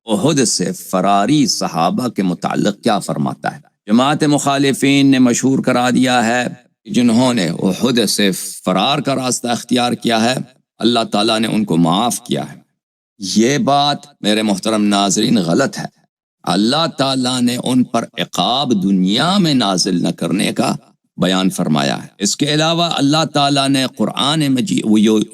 احد سے فراری صحابہ کے متعلق کیا فرماتا ہے؟ جماعت مخالفین نے مشہور کرا دیا ہے کہ جنہوں نے احد سے فرار کا راستہ اختیار کیا ہے اللہ تعالیٰ نے ان کو معاف کیا ہے۔ یہ بات میرے محترم ناظرین غلط ہے۔ اللہ تعالیٰ نے ان پر عقاب دنیا میں نازل نہ کرنے کا بیان فرمایا ہے۔ اس کے علاوہ اللہ تعالیٰ نے قرآن مجید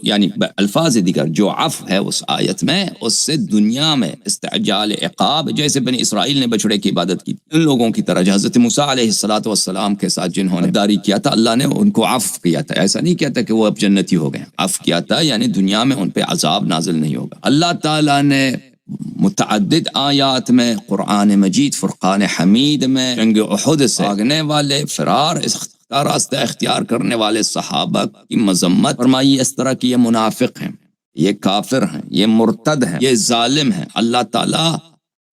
یعنی الفاظ دیگر جو عفو ہے اس آیت میں، اس سے دنیا میں استعجال عقاب، جیسے بنی اسرائیل نے بچڑے کی عبادت کی ان لوگوں کی طرح جو حضرت موسیٰ علیہ السلام کے ساتھ جنہوں نے غداری کیا تھا، اللہ نے ان کو عفو کیا تھا۔ ایسا نہیں کیا تھا کہ وہ اب جنتی ہو گئے، عفو کیا تھا یعنی دنیا میں ان پہ عذاب نازل نہیں ہوگا۔ اللہ تعالیٰ نے متعدد آیات میں قرآن مجید فرقان حمید میں جنگ احد سے بھاگنے والے، فرار کا راستہ اختیار کرنے والے صحابہ کی مذمت فرمائی، اس طرح کی یہ منافق ہیں، یہ کافر ہیں، یہ مرتد ہیں، یہ ظالم ہیں، اللہ تعالیٰ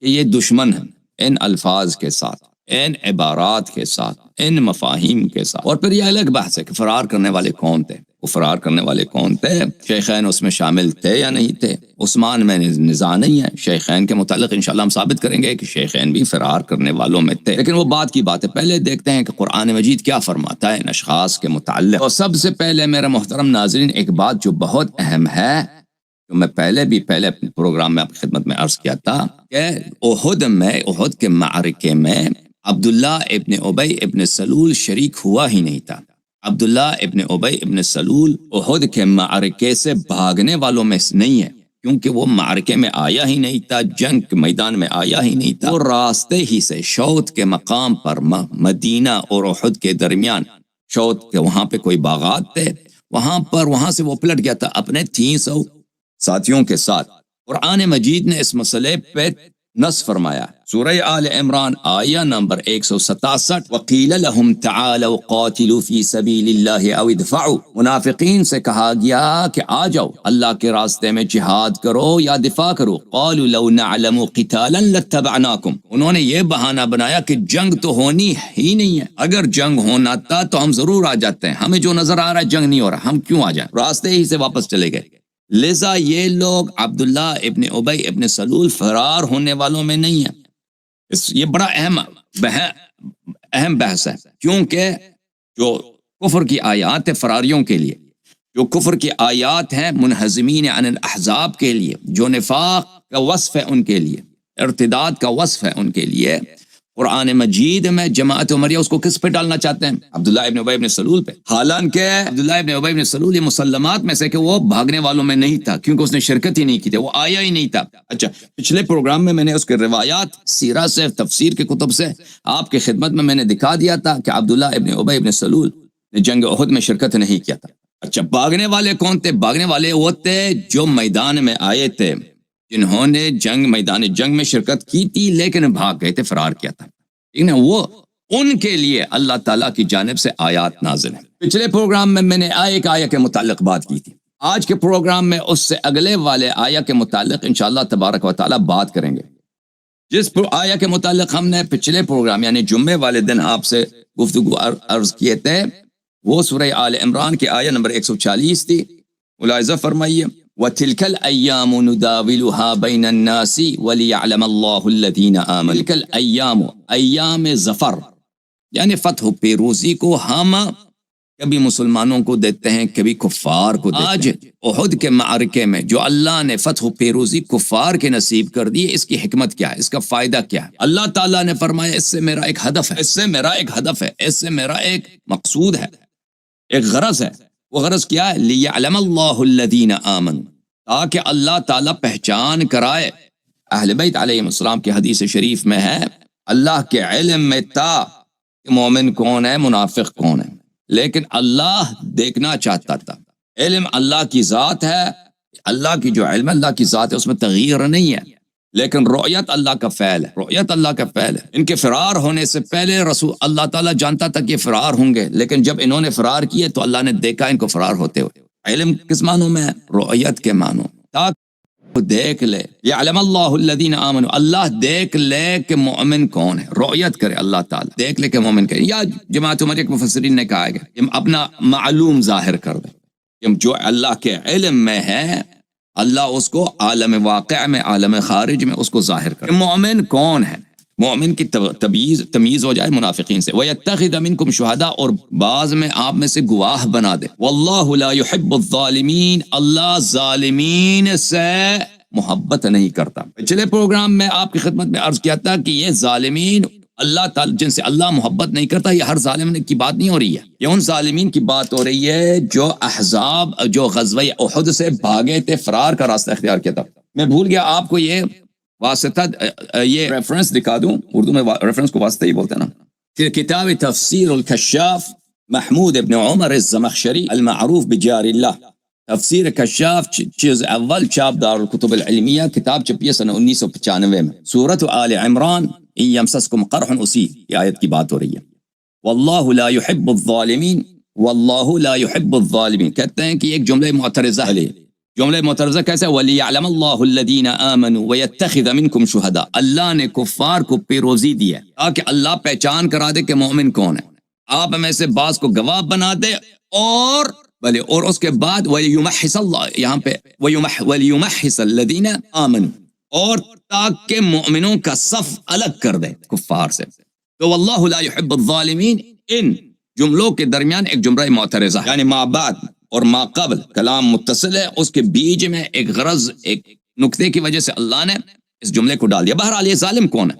کہ یہ دشمن ہیں، ان الفاظ کے ساتھ، ان عبارات کے ساتھ، ان مفاہیم کے ساتھ۔ اور پھر یہ الگ بحث ہے کہ فرار کرنے والے کون تھے، وہ فرار کرنے والے کون تھے، شیخین اس میں شامل تھے یا نہیں تھے، عثمان میں نزاع نہیں ہے۔ شیخین کے متعلق انشاءاللہ ہم ثابت کریں گے کہ شیخین بھی فرار کرنے والوں میں تھے، لیکن وہ بات کی بات ہے۔ پہلے دیکھتے ہیں کہ قرآن مجید کیا فرماتا ہے ان اشخاص کے متعلق۔ اور سب سے پہلے میرے محترم ناظرین ایک بات جو بہت اہم ہے، جو میں پہلے اپنے پروگرام میں آپ کی خدمت میں عرض کیا تھا کہ احد کے معرکے میں عبداللہ ابن ابی ابن سلول شریک ہوا ہی نہیں تھا۔ عبداللہ ابن ابی ابن سلول احد کے معرکے سے بھاگنے والوں میں نہیں ہے، کیونکہ وہ معرکے میں آیا ہی نہیں تھا، جنگ کے میدان میں آیا ہی نہیں تھا۔ وہ راستے ہی سے شوط کے مقام پر مدینہ اور احد کے درمیان، شوط کے وہاں پہ کوئی باغات تھے، وہاں سے وہ پلٹ گیا تھا اپنے 300 ساتھیوں کے ساتھ۔ قرآن مجید نے اس مسئلے پہ نص فرمایا، سورہ آل عمران آیہ نمبر 167، وَقِيلَ لَهُمْ تَعَالَوْا قَاتِلُوا فِي سَبِيلِ اللَّهِ أَوْ ادْفَعُوا۔ منافقین سے کہا گیا کہ آ جاؤ اللہ کے راستے میں جہاد کرو یا دفاع کرو۔ قَالُوا لَوْ نَعْلَمُ قِتَالًا لَاتَّبَعْنَاكُمْ۔ انہوں نے یہ بہانہ بنایا کہ جنگ تو ہونی ہی نہیں ہے، اگر جنگ ہونا تھا تو ہم ضرور آ جاتے ہیں، ہمیں جو نظر آ رہا ہے جنگ نہیں ہو رہا، ہم کیوں آ جائیں، راستے ہی سے واپس چلے گئے۔ لذا یہ لوگ عبداللہ ابن ابی ابن سلول فرار ہونے والوں میں نہیں ہیں۔ یہ بڑا اہم بحث ہے، کیونکہ جو کفر کی آیات ہے فراریوں کے لیے، جو کفر کی آیات ہیں منہزمین عن الاحزاب کے لیے، جو نفاق کا وصف ہے ان کے لیے، ارتداد کا وصف ہے ان کے لیے، قرآن مجید میں جماعت عمریہ اس کو کس پہ ڈالنا چاہتے ہیں؟ عبداللہ ابن ابی ابن سلول پہ۔ حالانکہ عبداللہ ابن ابی ابن سلول یہ مسلمات میں سے کہ وہ بھاگنے والوں میں نہیں تھا، کیونکہ اس نے شرکت ہی نہیں کی تھی، وہ آیا ہی نہیں تھا۔ اچھا، پچھلے پروگرام میں نے اس کے روایات سیرہ سے، تفسیر کے کتب سے آپ کی خدمت میں نے دکھا دیا تھا کہ عبداللہ ابن ابی ابن سلول نے جنگ احد میں شرکت نہیں کیا تھا۔ اچھا، بھاگنے والے کون تھے؟ بھاگنے والے وہ تھے جو میدان میں آئے تھے، جنہوں نے میدان جنگ میں شرکت کی تھی لیکن بھاگ گئے تھے، فرار کیا تھا، وہ ان کے لیے اللہ تعالیٰ کی جانب سے آیات نازل ہیں۔ پچھلے پروگرام میں نے ایک آیہ کے متعلق بات کی تھی، آج کے پروگرام میں اس سے اگلے والے آیہ کے متعلق انشاءاللہ تبارک و تعالیٰ بات کریں گے۔ جس آیہ کے متعلق ہم نے پچھلے پروگرام یعنی جمعے والے دن آپ سے گفتگو عرض کیے تھے، وہ سورہ آل عمران کی آیہ نمبر 140 تھی۔ ملاحظہ فرمائیے، وَتِلْكَ الْأَيَّامُ نُدَاوِلُهَا بَيْنَ النَّاسِ وَلِيَعْلَمَ اللَّهُ الَّذِينَ آمَنُوا۔ تِلْكَ الْأَيَّامُ، ایام ظفر یعنی فتح پیروزی کو ہم کبھی مسلمانوں کو دیتے ہیں، کبھی کفار کو دیتے ہیں۔ آج احد کے معرکے میں جو اللہ نے فتح و پیروزی کفار کے نصیب کر دی، اس کی حکمت کیا ہے، اس کا فائدہ کیا ہے؟ اللہ تعالیٰ نے فرمایا اس سے میرا ایک ہدف ہے، اس سے میرا ایک ہدف ہے، اس سے میرا ایک مقصود ہے، ایک غرض ہے۔ وہ غرض کیا ہے؟ لِيَعْلَمَ اللَّهُ الَّذِينَ آمَنُوا، تاکہ اللہ تعالیٰ پہچان کرائے۔ اہل بیت علیہ السلام کی حدیث شریف میں ہے، اللہ کے علم میں تھا کہ مومن کون ہے، منافق کون ہے، لیکن اللہ دیکھنا چاہتا تھا۔ علم اللہ کی ذات ہے، اللہ کی جو علم اللہ کی ذات ہے اس میں تغییر نہیں ہے، لیکن رؤیت اللہ کا فعل ہے، رؤیت اللہ کا فعل ہے۔ ان کے فرار ہونے سے پہلے رسول اللہ تعالیٰ جانتا تھا کہ یہ فرار ہوں گے، لیکن جب انہوں نے فرار کیے تو اللہ نے دیکھا ان کو فرار ہوتے ہوئے۔ علم کس معنوں میں ہے؟ رؤیت کے معنوں، تاکہ وہ دیکھ لے، یعلم اللہ الذین آمنوا، اللہ دیکھ لے کہ مومن کون ہے، رؤیت کرے اللہ تعالیٰ، دیکھ لے کہ مومن کون ہے۔ یا جماعت عمریہ کے مفسرین نے کہا ہے کہ ہم اپنا معلوم ظاہر کر دیں، جو اللہ کے علم میں ہے اللہ اس کو عالم واقع میں عالم خارج میں اس کو ظاہر کرے. مومن کون ہے؟ مومن کی تمیز ہو جائے منافقین سے. وَيَتَّخِذَ مِنْكُمْ شُهَدَاءَ، اور بعض میں آپ میں سے گواہ بنا دے. وَاللَّهُ لَا يُحِبُّ الظَّالِمِينَ، اللہ ظالمین سے محبت نہیں کرتا. پچھلے پروگرام میں آپ کی خدمت میں عرض کیا تھا کہ یہ ظالمین اللہ تعالی جن سے اللہ محبت نہیں کرتا، یہ ہر ظالم کی بات نہیں ہو رہی ہے، یہ ان ظالمین کی بات ہو رہی ہے جو احزاب، جو غزوہ احد سے بھاگے تھے، فرار کا راستہ اختیار کیا تھا. میں بھول گیا آپ کو یہ واسطہ، یہ ریفرنس دکھا دوں. اردو میں ریفرنس کو واسطہ ہی بولتے ہیں نا. پھر کتاب تفسیر الکشاف محمود ابن عمر الزمخشری المعروف بجار اللہ، تفسیر کشاف چیز اول، چاپ دار الکتب العلمیہ، کتاب چھپی ہے سنہ 1995 میں. سورۃ آل عمران ان یمسسکم قرح، اسی آیت کی بات ہو رہی ہے. واللہ لا يحب الظالمین، واللہ لا يحب الظالمین، کہتے ہیں کہ ایک جملہ معترضہ ہے. جملہ معترضہ کیسے؟ وَلِيَعْلَمَ اللَّهُ الَّذِينَ آمَنُوا وَيَتَّخِذَ مِنْكُمْ شُهَدَاءَ، اللہ نے کفار کو پیروزی دی ہے تاکہ اللہ پہچان کرا دے کہ مومن کون ہے، آپ میں سے بعض کو گواہ بنا دے، اور اس کے بعد وَلِيُمَحِّصَ اللَّهُ، یہاں پہ وَلِيُمَحِّصَ الَّذِينَ آمَنُوا، اور تاکہ مومنوں کا صف الگ کر دے کفار سے. تو واللہ لا يحب الظالمین، ان جملوں کے درمیان ایک جملہ معترضہ، یعنی ما بعد اور ما قبل کلام متصل ہے، اس کے بیچ میں ایک غرض، ایک نکتے کی وجہ سے اللہ نے اس جملے کو ڈال دیا. بہرحال یہ ظالم کون ہے؟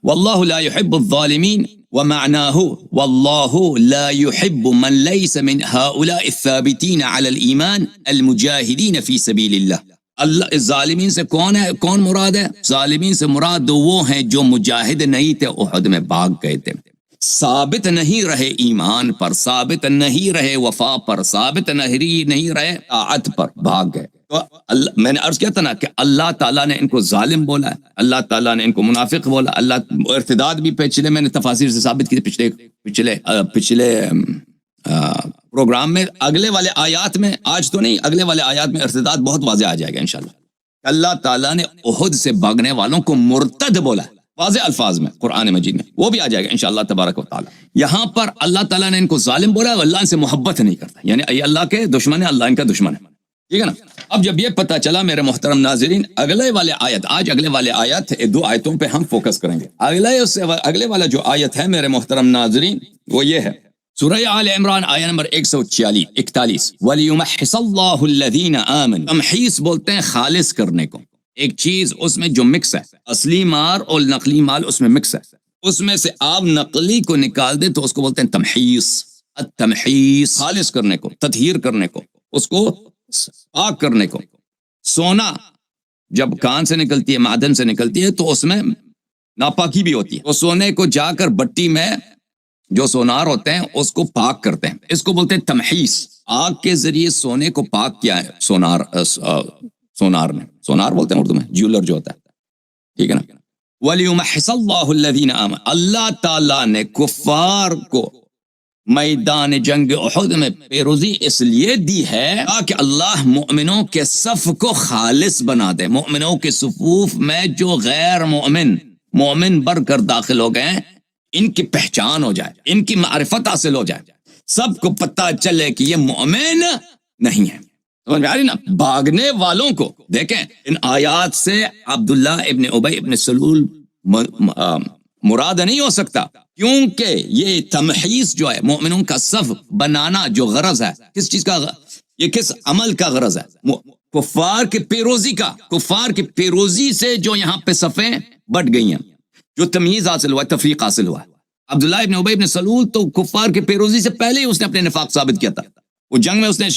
واللہ لا يحب الظالمین، ومعناه واللہ لا يحب من ليس من هؤلاء الثابتین على الایمان المجاہدین فی سبیل اللہ. اللہ ظالمین سے کون ہے؟ کون مراد ہے؟ ظالمین سے مراد وہ ہیں جو مجاہد نہیں تھے، احد میں بھاگ گئے تھے، ثابت نہیں رہے ایمان پر، ثابت نہیں رہے وفا پر، ثابت نہیں رہے طاعت پر، بھاگ گئے. تو میں نے عرض کیا تھا نا کہ اللہ تعالیٰ نے ان کو ظالم بولا ہے، اللہ تعالیٰ نے ان کو منافق بولا. اللہ ارتداد بھی پچھلے میں نے تفاسیر سے ثابت کی، پچھلے پروگرام میں. اگلے والے آیات میں، آج تو نہیں، اگلے والے آیات میں ارتداد بہت واضح آ جائے گا انشاءاللہ. اللہ تعالیٰ نے احد سے بھاگنے والوں کو مرتد بولا ہے واضح الفاظ میں قرآن مجید میں، وہ بھی آ جائے گا انشاءاللہ تبارک و تعالی. یہاں پر اللہ تعالیٰ نے ان کو ظالم بولا ہے، اللہ ان سے محبت نہیں کرتا، یعنی یہ اللہ کے دشمن ہے، اللہ ان کا دشمن ہے. ٹھیک ہے نا. اب جب یہ پتہ چلا میرے محترم ناظرین، اگلے والے آیت، آج اگلے والے آیت، دو آیتوں پہ ہم فوکس کریں گے. اگلے والا جو آیت ہے میرے محترم ناظرین وہ یہ ہے، سورہ آل عمران آیہ نمبر 141. وَلِيُمَحِّصَ اللَّهُ الَّذِينَ آمَنُوا، تمحیص بولتے ہیں خالص کرنے کو. ایک چیز اس میں جو مکس ہے، اصلی مال اور نقلی مال اس میں مکس ہے، اس میں سے آپ نقلی کو نکال دیں تو اس کو بولتے ہیں تمحیص. التمحیص، خالص کرنے کو، تطہیر کرنے کو، اس کو پاک کرنے کو. سونا جب کان سے نکلتی ہے، معدن سے نکلتی ہے، تو اس میں ناپاکی بھی ہوتی ہے. تو سونے کو جا کر بٹی میں جو سونار ہوتے ہیں اس کو پاک کرتے ہیں، اس کو بولتے ہیں تمحیص. آگ کے ذریعے سونے کو پاک کیا ہے سونار نے، سونار بولتے ہیں اردو میں، جیولر جو ہوتا ہے. ٹھیک ہے نا. وَلِيُمَحِّصَ اللَّهُ الَّذِينَ آمَنُوا، اللہ تعالیٰ نے کفار کو میدان جنگ احد میں پیروزی اس لیے دی ہے تاکہ اللہ مومنوں کے صف کو خالص بنا دے. مومنوں کے صفوف میں جو غیر مومن بڑھ کر داخل ہو گئے ہیں، ان کی پہچان ہو جائے، ان کی معرفت حاصل ہو جائے، سب کو پتہ چلے کہ یہ مومن نہیں ہے. سمجھ میں آ رہی نا. بھاگنے والوں کو دیکھیں، ان آیات سے عبداللہ ابن ابی ابن سلول مراد نہیں ہو سکتا، کیونکہ یہ تمحیص جو ہے، مومنوں کا صف بنانا جو غرض ہے، کس چیز کا، یہ کس عمل کا غرض ہے؟ کفار کی پیروزی کا. کفار کی پیروزی سے جو یہاں پہ صفیں بٹ گئی ہیں، جو تمیز حاصل ہوا ہے، تفریق حاصل ہوا ہے. عبداللہ ابن ابی ابن سلول تو کفار کی پیروزی سے پہلے ہی اس نے اپنے نفاق ثابت کیا تھا. وہ جنگ میں اس نے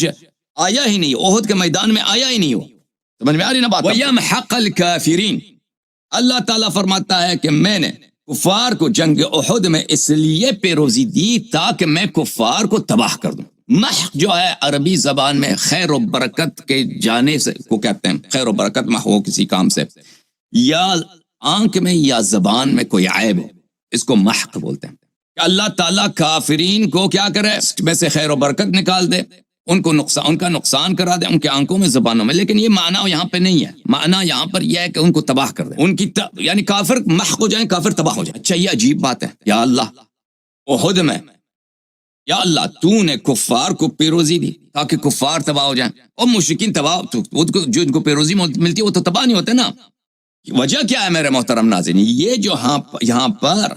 آیا ہی نہیں، احد کے میدان میں آیا ہی نہیں. ہو سمجھ میں آ رہی نا بات. وَيَمْحَقَ الْكَافِرِينَ، اللہ تعالیٰ فرماتا ہے کہ میں نے کفار کو جنگ احد میں اس لیے پیروزی دی تاکہ میں کفار کو تباہ کر دوں. محق جو ہے عربی زبان میں خیر و برکت کے جانے سے کو کہتے ہیں. خیر و برکت محق ہو کسی کام سے، یا آنکھ میں یا زبان میں کوئی عیب ہو، اس کو محق بولتے ہیں. کہ اللہ تعالیٰ کافرین کو کیا کرے، اس میں سے خیر و برکت نکال دے، ان کا نقصان کرا دے، ان کے آنکھوں میں، زبانوں میں. لیکن یہ معنی یہاں پہ نہیں ہے. معنی یہاں پر یہ ہے کہ ان کو تباہ کر دے، ان کی یعنی کافر محق ہو جائیں، کافر تباہ ہو جائیں. اچھا، یہ عجیب بات ہے. یا اللہ، احد میں یا اللہ تو نے کفار کو پیروزی دی تاکہ کفار تباہ ہو جائیں، اور مشرکین تباہ جو ان کو پیروزی ملتی ہے وہ تو تباہ نہیں ہوتے نا۔ وجہ کیا ہے میرے محترم ناظرین؟ یہ جو یہاں پر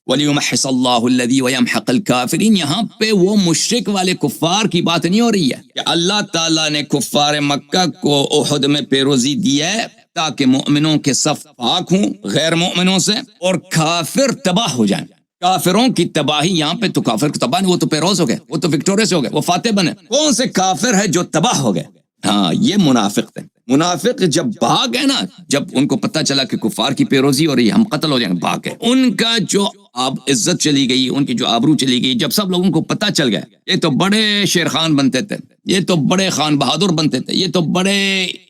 وَلِيُمَحِّصَ اللَّهُ الَّذِي وَيَمْحَقَ الْكَافِرِينَ، یہاں پہ وہ مشرک والے کفار کی بات نہیں ہو رہی ہے کہ اللہ تعالیٰ نے کفار مکہ کو احد میں پیروزی دی ہے تاکہ مومنوں کے صف پاک ہوں غیر مومنوں سے، اور کافر تباہ ہو جائیں۔ کافروں کی تباہی یہاں پہ تو کافر کو تباہ نہیں، وہ تو پیروز ہو گئے، وہ تو وکٹوریس ہو گئے، وہ فاتح بنے۔ کون سے کافر ہے جو تباہ ہو گئے؟ ہاں، یہ منافق تھے۔ منافق جب بھاگ گئے نا، جب ان کو پتہ چلا کہ کفار کی پیروزی ہو رہی ہے، ہم قتل ہو جائیں گے، بھاگ گئے۔ ان کا جو عزت چلی گئی، ان کی جو آبرو چلی گئی، جب سب لوگوں کو پتہ چل گیا یہ تو بڑے شیر خان بنتے تھے، یہ تو بڑے خان بہادر بنتے تھے، یہ تو بڑے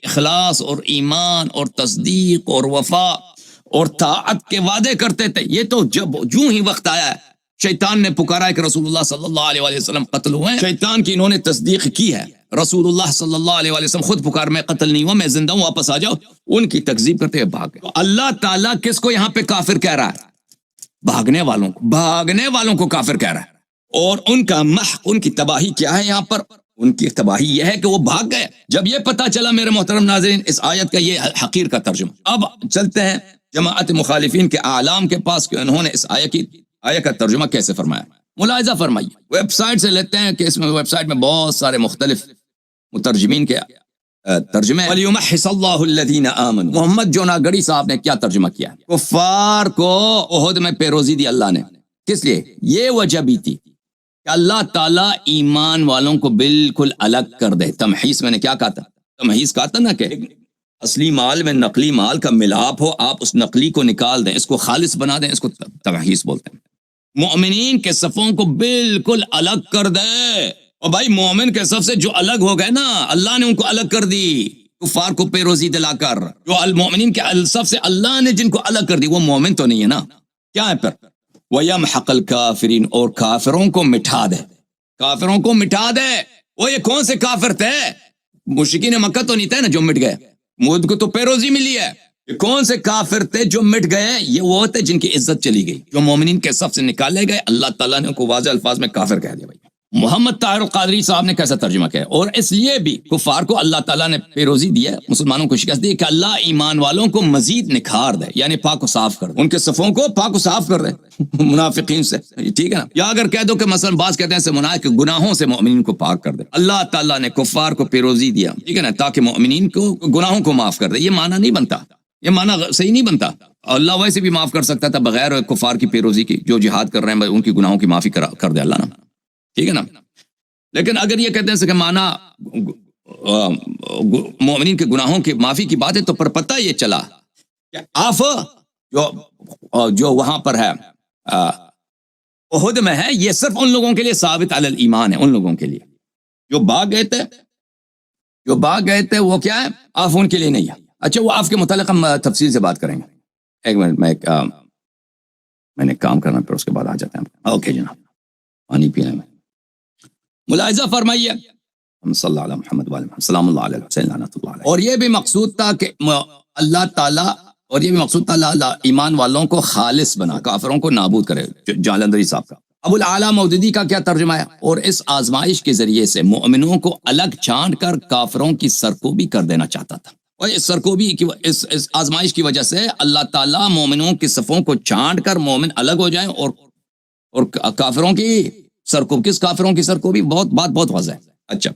اخلاص اور ایمان اور تصدیق اور وفا اور طاعت کے وعدے کرتے تھے، یہ تو جب جو ہی وقت آیا ہے شیطان نے پکارا ہے کہ رسول اللہ صلی اللہ علیہ وآلہ وسلم قتل ہوئے ہیں، شیطان کی انہوں نے تصدیق کی ہے، رسول اللہ صلی اللہ علیہ وآلہ وسلم خود پکار میں قتل نہیں ہوا، میں زندہ ہوں، واپس آ جاؤ، ان کی تکذیب کرتے ہوئے بھاگ گئے۔ اللہ تعالیٰ کس کو یہاں پہ کافر کہہ رہا ہے؟ بھاگنے والوں کو کافر کہہ رہا ہے، اور ان کا محق، ان کی تباہی کیا ہے یہاں پر؟ ان کی تباہی یہ ہے کہ وہ بھاگ گئے۔ جب یہ پتہ چلا میرے محترم ناظرین اس آیت کا یہ حقیر کا ترجمہ، اب چلتے ہیں جماعت مخالفین کے اعلام کے پاس کہ انہوں نے اس آیت کا ترجمہ کیسے فرمایا۔ ملاحظہ فرمائیے، ویب سائٹ سے لیتے ہیں کہ اس میں ویب سائٹ میں بہت سارے مختلف مترجمین کے ترجمے ہیں۔ وَلِيُمَحِّصَ اللَّهُ الَّذِينَ آمَنُوا، محمد جوناگڑی صاحب نے کیا ترجمہ کیا؟ کفار کو احد میں پیروزی دی اللہ نے، کس لیے؟ یہ وجہ بھی تھی کہ اللہ تعالیٰ ایمان والوں کو بالکل الگ کر دے۔ تمحیص میں نے کیا کہا تھا؟ تمحیص کہا تھا نا کہ اصلی مال میں نقلی مال کا ملاپ ہو، آپ اس نقلی کو نکال دیں، اس کو خالص بنا دیں، اس کو تمحیص بولتے ہیں۔ مومنین کے صفوں کو بالکل الگ کر دے، اور بھائی مومن کے صف سے جو الگ ہو گئے نا، اللہ نے ان کو الگ کر دی کفار کو پیروزی دلا کر۔ جو المومنین کے صف سے اللہ نے جن کو الگ کر دی وہ مومن تو نہیں ہے نا، کیا ہے پھر؟ وَيَمْحَقَ الْكَافِرِينَ، اور کافروں کو مٹھا دے، کافروں کو مٹھا دے۔ وہ یہ کون سے کافر تھے؟ مشرکین مکہ تو نہیں تھے نا جو مٹ گئے، مجھ کو تو پیروزی ملی ہے۔ یہ کون سے کافر تھے جو مٹ گئے؟ یہ وہ تھے جن کی عزت چلی گئی، جو مومنین کے صف سے نکالے گئے، اللہ تعالیٰ نے ان کو واضح الفاظ میں کافر کہہ دیا۔ بھائی محمد طاہر القادری صاحب نے کیسا ترجمہ کیا؟ اور اس لیے بھی کفار کو اللہ تعالیٰ نے پیروزی دی ہے، مسلمانوں کو شکست دی کہ اللہ ایمان والوں کو مزید نکھار دے، یعنی پاک و صاف کر دے، ان کے صفوں کو پاک و صاف کر دے منافقین سے، ٹھیک ہے نا؟ یا اگر کہہ دو کہ مثلا بعض کہتے ہیں کہ گناہوں سے مومنین کو پاک کر دے، اللہ تعالیٰ نے کفار کو پیروزی دیا، ٹھیک ہے نا، تاکہ مومنین کو گناہوں کو معاف کر دے۔ یہ معنی نہیں بنتا، یہ معنی صحیح نہیں بنتا۔ اللہ ویسے بھی معاف کر سکتا تھا بغیر کفار کی پیروزی کی، جو جہاد کر رہے ہیں ان کی گناہوں کی معافی کر دے اللہ نا، ٹھیک ہے نا۔ لیکن اگر یہ کہتے ہیں کہ معنی مومنین کے گناہوں کی معافی کی بات ہے، تو پر پتہ یہ چلا کہ جو وہاں پر ہے احد میں ہے، یہ صرف ان لوگوں کے لیے ثابت علی الایمان ہے، ان لوگوں کے لیے جو بھاگ گئے تھے وہ کیا ہے؟ آف ان کے لیے نہیں ہے۔ اچھا، وہ آف کے متعلق ہم تفصیل سے بات کریں گے۔ ایک منٹ، میں نے کام کرنا، پھر اس کے بعد آ جاتے ہیں۔ اوکے جناب، پانی پینا ہے۔ ملاحظہ فرمائیے، صلی اللہ علیہ محمد وعلیہ محمد، سلام اللہ علیہ وسلم، اور یہ بھی مقصود تھا کہ اللہ تعالیٰ اللہ ایمان والوں کو خالص بنا، کافروں کو نابود کرے۔ جالندری صاحب کا ابو العالیٰ مودودی کا کیا ترجمہ ہے؟ اور اس آزمائش کے ذریعے سے مومنوں کو الگ چھانٹ کر کافروں کی سرکوبی کر دینا چاہتا تھا، اور اس سرکوبی کی اس آزمائش کی وجہ سے اللہ تعالیٰ مومنوں کے صفوں کو چھانٹ کر مومن الگ ہو جائیں، اور کافروں کی سرکوب، کس کافروں کی سرکوبی؟ بہت واضح ہے۔ اچھا،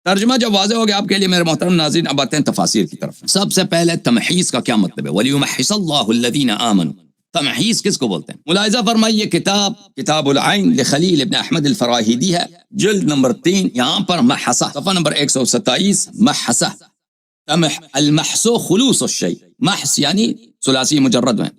ترجمہ جب واضح ہو گیا آپ کے لیے میرے محترم ناظرین، اب آتے ہیں تفاسیر کی طرف۔ سب سے پہلے تمحیص کا کیا مطلب ہے؟ وَلِيُمَحِّصَ اللَّهُ الَّذِينَ آمَنُوا، تمحیص کس کو بولتے ہیں؟ ملاحظہ فرمائیے، کتاب العین لخلیل ابن احمد الفراہیدی ہے، جلد نمبر 3، یہاں پر محصہ، صفحہ نمبر 127، محصہ، المحصو خلوص الشیء، محص یعنی ثلاثی مجرد میں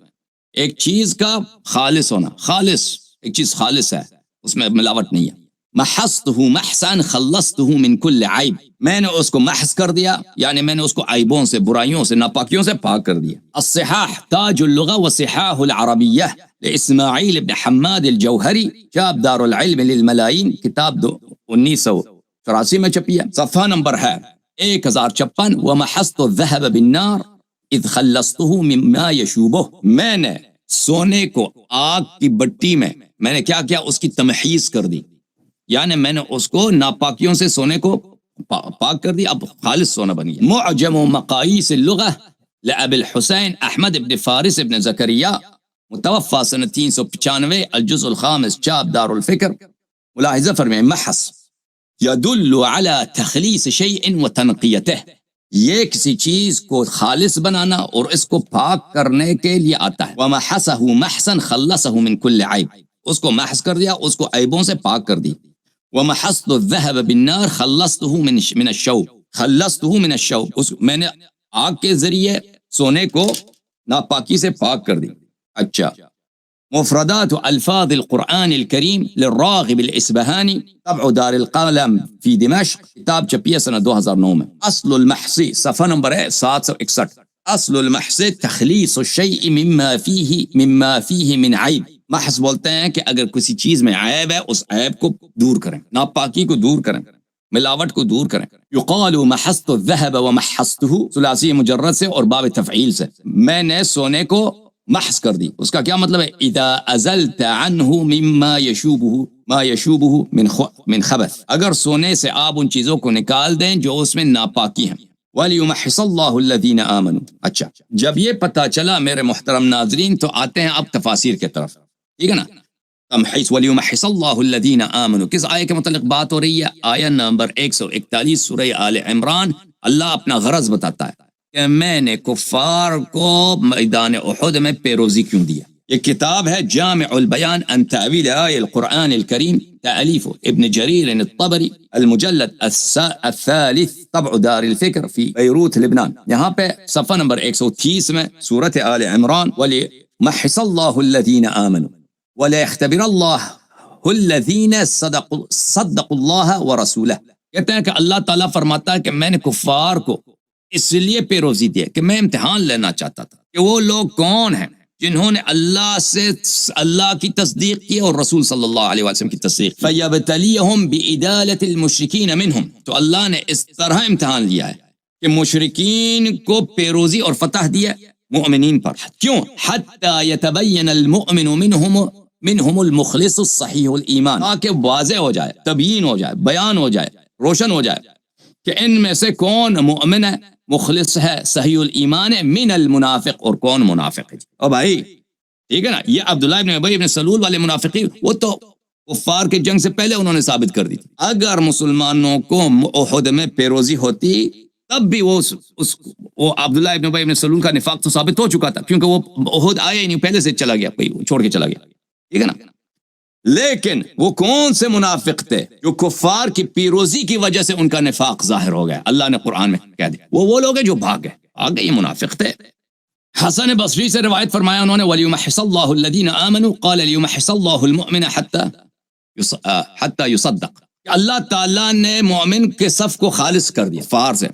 ایک چیز کا خالص ہونا، خالص، ایک چیز خالص ہے، اس میں ملاوٹ نہیں ہے۔ محصته محسا خلصته من كل عیب، میں نے اس کو محض کر دیا، یعنی میں نے اس کو عیبوں سے، برائیوں سے، ناپاکیوں سے پاک کر دیا۔ الصحاح تاج اللغة وصحاح العربیہ لاسماعیل ابن حماد الجوہری، کتاب دار العلم للملايين، کتاب 1984 میں چھپی ہے، صفحہ نمبر ہے 1056۔ ومحصت الذهب بالنار اذ خلصته مما يشوبه، میں نے سونے کو آگ کی بٹی میں نے کیا کیا؟ اس کی تمحیص کر دی، یعنی میں نے اس کو ناپاکیوں سے سونے کو پاک کر دیا، اب خالص سونا بن گیا۔ معجم مقاییس اللغہ لأبی الحسین احمد ابن فارس ابن زکریہ متوفى سنة 395 الجزء الخامس چاپ دار الفکر، ملاحظہ فرمائیں محص يدل على تخلیص شیء وتنقیتہ، یہ کسی چیز کو خالص بنانا اور اس کو پاک کرنے کے لیے آتا ہے۔ ومحصه محسا خلصه من كل عیب، اس کو محص کر دیا، اس کو عیبوں سے پاک کر دی۔ ومحصت الذهب بالنار خلصته من الشوب، خلصته من الشوب، میں نے آگ کے ذریعے سونے کو ناپاکی سے پاک کر دی۔ اچھا، مفردات الفاظ القرآن الکریم للراغب الاسبہانی، طبع دار القلم فی دمشق، کتاب چھپی ہے سنہ 2009 میں۔ اصل المحصی، صفحہ نمبر ہے 761۔ اصل المحص تخلیص الشیء مما فیہ من عیب، محص بولتے ہیں کہ اگر کسی چیز میں عیب ہے اس عیب کو دور کریں، ناپاکی کو دور کریں، ملاوٹ کو دور کریں۔ یقال محصت الذهب ومحصته، ثلاثی مجرد سے اور باب تفعیل سے، میں نے سونے کو محص کر دی، اس کا کیا مطلب ہے؟ اذا ازلت عنه مما يشوبه من خبث، اگر سونے سے آپ ان چیزوں کو نکال دیں جو اس میں ناپاکی ہیں۔ وَلِيُمَحِّصَ اللَّهُ الَّذِينَ آمَنُوا، اچھا جب یہ پتہ چلا میرے محترم ناظرین تو آتے ہیں اب تفاسیر کے طرف، ٹھیک ہے نا؟ تمحیص وَلِيُمَحِّصَ اللَّهُ الَّذِينَ آمَنُوا، کس آیے کے متعلق بات ہو رہی ہے؟ آیہ نمبر 141 سورہ آل عمران۔ اللہ اپنا غرض بتاتا ہے کہ میں نے کفار کو میدان احد میں پیروزی کیوں دیا۔ یہ کتاب ہے جامع البیان عن تأویل آیہ القرآن الکریم، تألیف ابن جریر الطبری، المجلد الثالث، طبع دار الفکر فی بیروت لبنان۔ یہاں پہ صفحہ نمبر 130 میں سورۃ آل عمران، وَلِيُمَحِّصَ اللَّهُ الَّذِينَ آمَنُوا وَلَيَخْتَبِرَ اللَّهُ الَّذِينَ صَدَّقُوا اللَّهَ وَرَسُولَهُ، کہتے ہیں کہ اللہ تعالیٰ فرماتا ہے کہ میں نے کفار کو اس لیے پیروزی دی کہ میں امتحان لینا چاہتا تھا کہ وہ لوگ کون ہیں جنہوں نے اللہ کی تصدیق کی اور رسول صلی اللہ علیہ وسلم کی تصدیق کی۔ فَيَبْتَلِيَهُمْ بِإِدَالَةِ الْمُشْرِكِينَ مِنْهُمْ، تو اللہ نے اس طرح امتحان لیا ہے کہ مشرکین کو پیروزی اور فتح دیا مؤمنین پر۔ کیوں؟ حَتَّى يَتَبَيَّنَ الْمُؤْمِنُ منہم المخلص الصحیح الایمان، تاکہ واضح ہو جائے، تبیین ہو جائے، بیان ہو جائے، روشن ہو جائے کہ ان میں سے کون مؤمن ہے، مخلص ہے، صحیح الایمان ہے، من المنافق، اور کون منافق ہے۔ او بھائی ٹھیک ہے نا، یہ عبداللہ ابن ابی ابن سلول والے منافقین وہ تو کفار کے جنگ سے پہلے انہوں نے ثابت کر دی تھی۔ اگر مسلمانوں کو احد میں پیروزی ہوتی تب بھی وہ عبداللہ ابن ابی ابن سلول کا نفاق تو ثابت ہو چکا تھا، کیونکہ وہ احد آیا ہی نہیں، پہلے سے چلا گیا، چھوڑ کے چلا گیا، ٹھیک ہے نا۔ لیکن وہ کون سے منافق تھے جو کفار کی پیروزی کی وجہ سے ان کا نفاق ظاہر ہو گیا؟ اللہ نے قرآن میں کہہ دیا وہ لوگ ہیں جو بھاگ گئے، یہ منافق تھے۔ حسن بصری سے روایت فرمایا انہوں نے، وَلِيُمَحِّصَ اللَّهُ الَّذِينَ آمَنُوا قَالَ لِيُمَحِّصَ اللَّهُ الْمُؤْمِنَ حَتَّى يُصَدَّقْ، اللہ تعالیٰ نے مومن کے صف کو خالص کر دیا فار سے،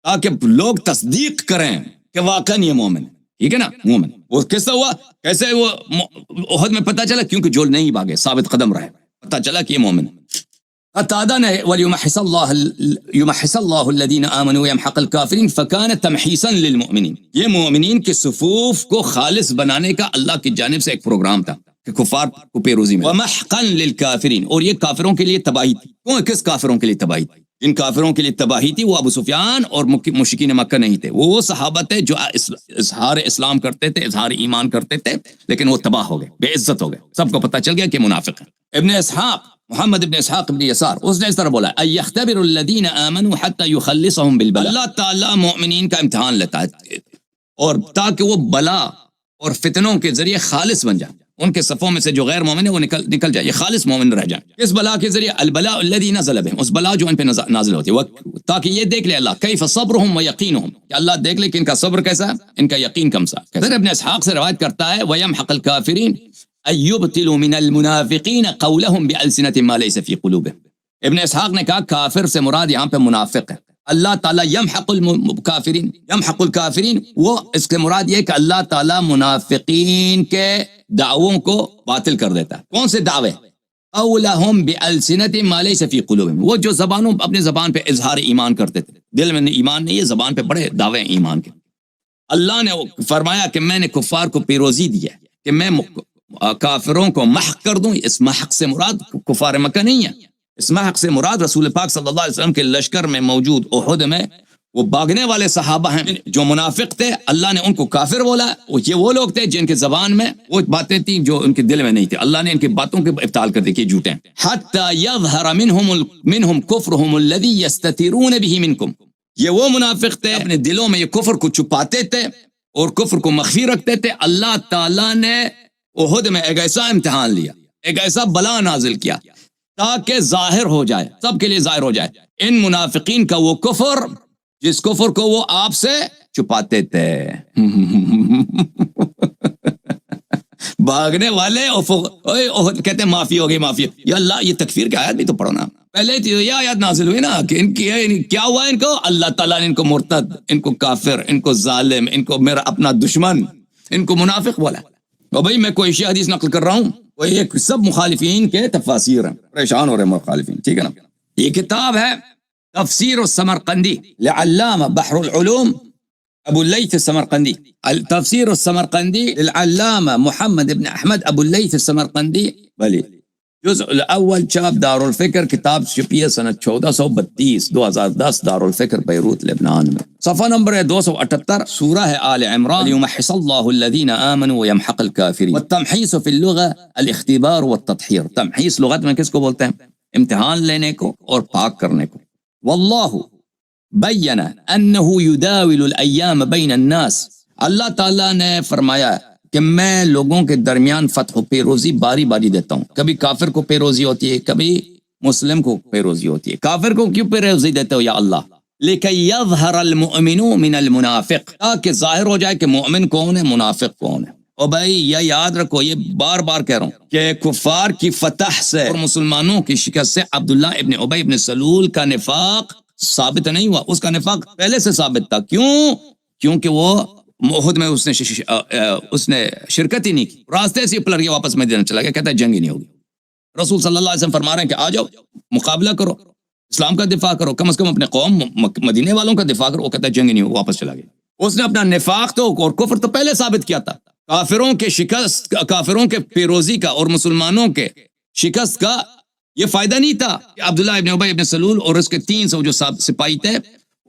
تاکہ لوگ تصدیق کریں کہ واقعاً یہ مومن ہے، ٹھیک ہے نا۔ مومن وہ کس طرح ہوا، کیسے وہ احد میں پتہ چلا؟ کیونکہ جو نہیں بھاگے، ثابت قدم رہے، پتہ چلا کہ یہ مومن ہے۔ قتادہ نے وَلِيُمَحِّصَ اللَّهُ الَّذِينَ آمَنُوا وَيَمْحَقَ الْكَافِرِينَ فَكَانَ تَمْحِيصًا لِلْمُؤْمِنِينَ، یہ مومنین کے صفوف کو خالص بنانے کا اللہ کی جانب سے ایک پروگرام تھا کہ کفار کو پیروزی میں۔ وَمَحْقًا لِلْكَافِرِينَ، اور یہ کافروں کے لیے تباہی تھی۔ کس کافروں کے لیے تباہی تھی؟ جن کافروں کے لیے تباہی تھی وہ ابو سفیان اور مشرکین مکہ نہیں تھے، وہ صحابہ تھے جو اظہار اسلام کرتے تھے، اظہار ایمان کرتے تھے، لیکن وہ تباہ ہو گئے، بے عزت ہو گئے، سب کو پتہ چل گیا کہ منافق ہے۔ ابن اسحاق، محمد ابن اسحاق ابن یسار، اس نے اس طرح بولا، اَيَخْتَبِرُ الَّذِينَ آمَنُوا حَتَّى يُخَلِّصَهُمْ بِالْبَلَاءِ، اللہ تعالیٰ مؤمنین کا امتحان لیتا ہے اور تاکہ وہ بلا اور فتنوں کے ذریعے خالص بن جائے، ان کے صفوں میں سے جو غیر مومن ہے وہ نکل جائے، یہ خالص مومن رہ جائیں۔ اس بلا کے ذریعے البلاء الذی نزل بهم، اس بلا جو ان پہ نازل ہوتی ہے، تاکہ یہ دیکھ لے اللہ کیف صبرهم ویقینهم، کہ اللہ دیکھ لے کہ ان کا صبر کیسا ہے، ان کا یقین کم سا۔ پھر ابن اسحاق سے روایت کرتا ہے، ویمحق الکافرین ان یبطلوا من المنافقین قولهم بألسنة ما ليس في قلوبهم، ابن اسحاق نے کہا کافر سے مراد یہاں پہ منافق ہے، اللہ تعالیٰ یمحق الکافرین، وہ اس کے مراد یہ کہ اللہ تعالیٰ منافقین کے دعووں کو باطل کر دیتا ہے۔ کون سے دعوے؟ قولہم بألسنة ما لیس فی قلوبہم، وہ جو اپنی زبان پہ اظہار ایمان کرتے تھے، دل میں ایمان نہیں ہے، زبان پہ بڑے دعوے ایمان کے۔ اللہ نے فرمایا کہ میں نے کفار کو پیروزی دی ہے، کہ میں کافروں کو محق کر دوں۔ اس محق سے مراد کفار مکہ نہیں ہے، اس محق سے مراد رسول پاک صلی اللہ علیہ وسلم کے لشکر میں موجود احد میں وہ بھاگنے والے صحابہ ہیں جو منافق تھے، اللہ نے ان کو کافر بولا. یہ وہ لوگ تھے جن کے زبان میں وہ باتیں تھیں جو ان کے دل میں نہیں تھی، اللہ نے ان کی باتوں کے ابطال کر دی کہ جھوٹے ہیں. حتی یظہر منہم کفرہم الذی یستترون بہ منکم، یہ وہ منافق تھے اپنے دلوں میں یہ کفر کو چھپاتے تھے اور کفر کو مخفی رکھتے تھے. اللہ تعالیٰ نے احد میں ایک ایسا امتحان لیا، ایک ایسا بلا نازل کیا تاکہ ظاہر ہو جائے، سب کے لیے ظاہر ہو جائے ان منافقین کا وہ کفر جس کفر کو وہ آپ سے چھپاتے تھے. بھاگنے والے کہتے ہیں معافی ہو گئی، معافی. یا اللہ، یہ تکفیر کی آیت بھی تو پڑھو نا. پہلے یہ آیت نازل ہوئی نا کہ ان کی کیا ہوا، ان کو اللہ تعالیٰ نے ان کو مرتد، ان کو کافر، ان کو ظالم، ان کو میرا اپنا دشمن، ان کو منافق بولا. اور بھائی میں کوئی حدیث نقل کر رہا ہوں، وہ یہ سب مخالفین کے تفاسیر ہیں، پریشان ہو رہے ہیں مخالفین، ٹھیک ہے نا. یہ کتاب ہے تفسیر السمرقندی لعلامہ بحر العلوم ابو اللیث السمرقندی. التفسیر السمرقندی للعلامہ محمد بن احمد ابو اللیث السمرقندی، بلی جزء الاول چاپ دار الفکر، کتاب چھپی ہے سنت 1432 2010 دار الفکر بیروت لبنان میں. صفحہ نمبر ہے 278، سورہ ہے آل عمران. لیمحص اللہ الذین آمنوا ویمحق الکافرین. والتمحیص فی اللغہ الاختبار والتطہیر. تمحیص لغت میں کس کو بولتے ہیں؟ امتحان لینے کو اور پاک کرنے کو. واللہ بین انہ یداول الایام بین الناس. اللہ تعالیٰ نے فرمایا کہ میں لوگوں کے درمیان فتح و پیروزی باری باری دیتا ہوں. کبھی کافر کو پیروزی ہوتی ہے، کبھی مسلم کو پیروزی ہوتی ہے. کافر کو کیوں پیروزی دیتے ہو یا اللہ؟ لِكَيْ يَظْهَرَ الْمُؤْمِنُ مِنَ الْمُنَافِقِ، تاکہ ظاہر ہو جائے کہ مومن کون ہے، منافق کون ہے. اور بھائی یہ یاد رکھو، یہ بار بار کہہ رہا ہوں کہ کفار کی فتح سے اور مسلمانوں کی شکست سے عبداللہ ابن ابی ابن سلول کا نفاق ثابت نہیں ہوا. اس کا نفاق پہلے سے ثابت تھا. کیوں؟ کیونکہ وہ احد میں اس نے شرکت ہی نہیں کی، راستے سے پلٹ کے واپس مدینہ چلا گیا، کہتا ہے جنگ ہی نہیں ہوگی. رسول صلی اللہ علیہ وسلم فرما رہے ہیں کہ آ جاؤ، مقابلہ کرو، اسلام کا دفاع کرو، کم از کم اپنے قوم مدینے والوں کا دفاع کرو. وہ کہتا ہے جنگ ہی نہیں ہوگی، واپس چلا گیا. اس نے اپنا نفاق تو اور کفر تو پہلے ثابت کیا تھا. کافروں کے شکست، کافروں کے پیروزی کا اور مسلمانوں کے شکست کا یہ فائدہ نہیں تھا کہ عبداللہ ابن ابی ابن سلول اور اس کے 300 جو سپاہی تھے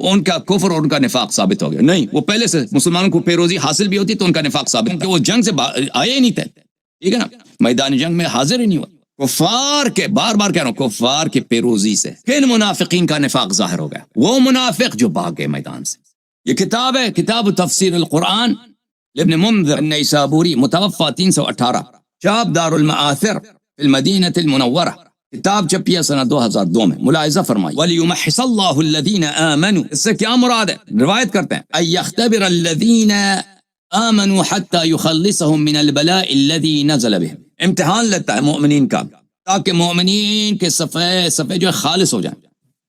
ان کا کفر اور ان کا نفاق ثابت ہو گیا. نہیں، وہ پہلے سے مسلمانوں کو پیروزی حاصل بھی ہوتی تو ان کا نفاق ثابت، کہ وہ جنگ سے آئے ہی نہیں تھے، ٹھیک ہے نا، میدان جنگ میں حاضر ہی نہیں ہوا. کفار کے، بار بار کہہ رہا ہوں، کفار کے پیروزی سے کن منافقین کا نفاق ظاہر ہو گیا؟ وہ منافق جو بھاگ گئے میدان سے. یہ کتاب ہے کتاب تفسیر القرآن لابن منذر النیسابوری، متوفى 318، چاپ دار المآثر فی المدینہ المنورہ، کتاب چھپی ہے سنہ 2002 میں. ملاحظہ فرمائی وَلِيُمَحِّصَ اللَّهُ الَّذِينَ آمَنُوا، اس سے کیا مراد ہے؟ روایت کرتے ہیں أَن يَخْتَبِرَ الَّذِينَ آمَنُوا حَتَّى يُخَلِّصَهُم مِّنَ الْبَلَاءِ الَّذِي نَزَلَ بِهِمْ. امتحان لیتا ہے مومنین کا تاکہ مومنین کے صفحے جو ہے خالص ہو جائیں.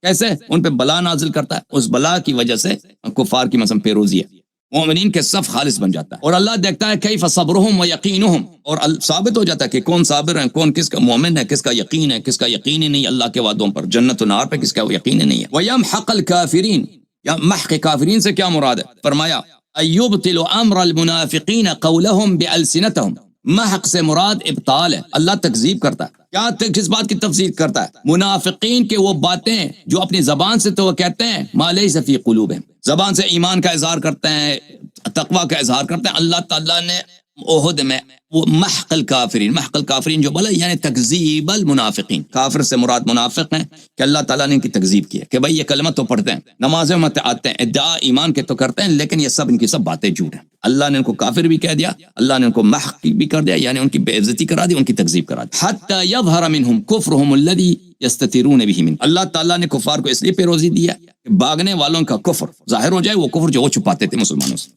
کیسے؟ ان پہ بلا نازل کرتا ہے، اس بلا کی وجہ سے کفار کی مثلا پیروزی ہے، مومنین کے صف خالص بن جاتا ہے. اور اللہ دیکھتا ہے کیف صبرہم و یقینہم، اور ثابت ہو جاتا ہے کہ کون صابر ہے، کون کس کا مومن ہے، کس کا یقین ہے، کس کا یقین ہی نہیں اللہ کے وعدوں پر، جنت و نار پہ کس کا یقین ہی نہیں ہے. وَيَمْحَقَ الْكَافِرِينَ، یا محق کافرین سے کیا مراد ہے؟ فرمایا اَيُبْطِلُ أَمْرَ الْمُنَافِقِينَ قَوْلَهُمْ بِأَلْسِنَتِهِمْ. محق سے مراد ابطال ہے، اللہ تکذیب کرتا ہے. کیا کس بات کی تفسیر کرتا ہے؟ منافقین کے وہ باتیں جو اپنی زبان سے تو وہ کہتے ہیں ما لیس فی قلوبہم، زبان سے ایمان کا اظہار کرتے ہیں، تقوی کا اظہار کرتے ہیں. اللہ تعالیٰ نے احد میں وہ محق الکافرین جو بولا، یعنی تکذیب المنافقین. کافر سے مراد منافق ہیں کہ اللہ تعالیٰ نے ان کی تکذیب کی ہے کہ بھئی یہ کلمہ تو پڑھتے ہیں، نمازیں میں آتے ہیں، ادعا ایمان کے تو کرتے ہیں، لیکن یہ سب ان کی سب باتیں جھوٹ ہیں. اللہ نے ان کو کافر بھی کہہ دیا، اللہ نے ان کو محق بھی کر دیا، یعنی ان کی بے عزتی کرا دی، ان کی تکذیب کرا دی. حتی یظہر منہم کفرہم الذی یستترون بہ من. اللہ تعالیٰ نے کفار کو اس لیے پیروزی دیا کہ بھاگنے والوں کا کفر ظاہر ہو جائے، وہ کفر جو وہ چھپاتے تھے مسلمانوں سے.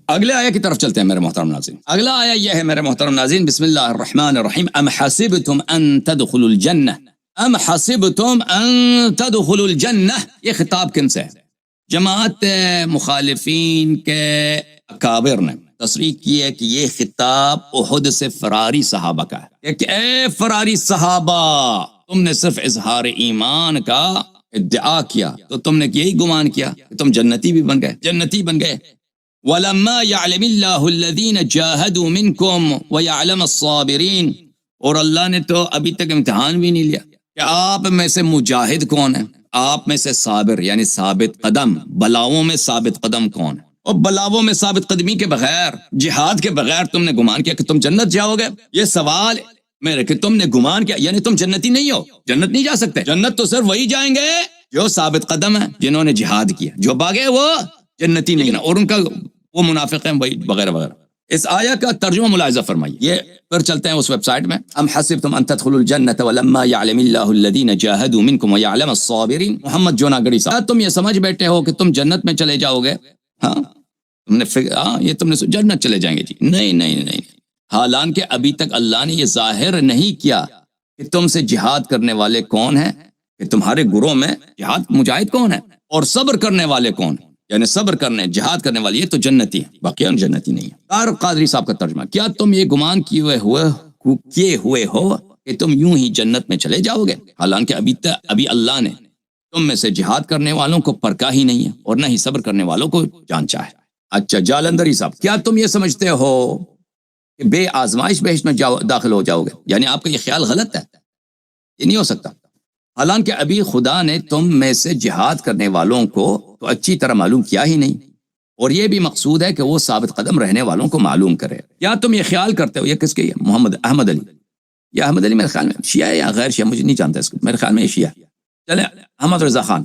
اگلے آیہ کی طرف چلتے ہیں میرے محترم ناظرین. اگلا آیہ یہ ہے میرے محترم ناظرین، بسم اللہ الرحمن الرحیم. ام حسبتم ان تدخلوا الجنہ، ام حسبتم ان تدخلوا الجنہ. یہ خطاب کن سے ہے؟ جماعت مخالفین کے اکابر نے تصریح کی ہے کہ یہ خطاب احد سے فراری صحابہ کا ہے کہ اے فراری صحابہ، تم نے صرف اظہار ایمان کا ادعا کیا تو تم نے یہی گمان کیا کہ تم جنتی بھی بن گئے. وَلَمَّا يَعْلَمِ اللَّهُ الَّذِينَ جَاهَدُوا مِنْكُمْ وَيَعْلَمَ الصَّابِرِينَ. اور اللہ نے تو ابھی تک امتحان بھی نہیں لیا کہ آپ میں سے مجاہد کون ہے، آپ میں سے صابر یعنی ثابت قدم، بلاؤں میں ثابت قدم کون ہے؟ اور بلاؤں میں ثابت قدمی کے بغیر، جہاد کے بغیر تم نے گمان کیا کہ تم جنت جاؤ گے؟ یہ سوال میرے کہ تم نے گمان کیا، یعنی تم جنتی نہیں ہو، جنت نہیں جا سکتے۔ جنت تو صرف وہی جائیں گے جو ثابت قدم ہیں، جنہوں نے جہاد کیا، جو بھاگے وہ جنتی نہیں ہے، اور ان کا وہ منافق ہیں وغیرہ وغیرہ۔ اس آیہ کا ترجمہ ملاحظہ فرمائیے۔ یہ پھر چلتے ہیں اس ویب سائٹ میں، ام حسبتم ان تدخلوا الجنة ولما يعلم الله الذين جاهدوا منكم ويعلم الصابرين، محمد جوناگڑی صاحب۔ تم یہ سمجھ بیٹھے ہو کہ تم جنت میں چلے جاؤ گے؟ ہاں تم نے یہ تم نے جنت چلے جائیں گے جی؟ نہیں نہیں نہیں، حالانکہ ابھی تک اللہ نے یہ ظاہر نہیں کیا کہ تم سے جہاد کرنے والے کون ہیں، کہ تمہارے گروہ میں جہاد مجاہد کون ہے، اور صبر کرنے والے کون ہیں، یعنی صبر کرنے جہاد کرنے والی، یہ تو جنتی ہے، باقی جنتی نہیں ہے۔ طارق قادری صاحب کا ترجمہ، کیا تم یہ گمان کیے ہوئے ہو کہ تم یوں ہی جنت میں چلے جاؤ گے، حالانکہ ابھی اللہ نے تم میں سے جہاد کرنے والوں کو پرکھا ہی نہیں ہے، اور نہ ہی صبر کرنے والوں کو جانچا ہے۔ اچھا جالندری صاحب، کیا تم یہ سمجھتے ہو کہ بے آزمائش بہشت میں داخل ہو جاؤ گے؟ یعنی آپ کا یہ خیال غلط ہے، یہ نہیں ہو سکتا، حالانکہ ابھی خدا نے تم میں سے جہاد کرنے والوں کو تو اچھی طرح معلوم کیا ہی نہیں، اور یہ بھی مقصود ہے کہ وہ ثابت قدم رہنے والوں کو معلوم کرے۔ کیا تم یہ خیال کرتے ہو، یہ کس کے، یہ محمد احمد علی، یہ احمد علی میرے خیال میں شیعہ ہے یا غیر شیعہ، مجھے نہیں جانتا اس کو، میرے خیال میں یہ شیعہ۔ چلے احمد رضا خان،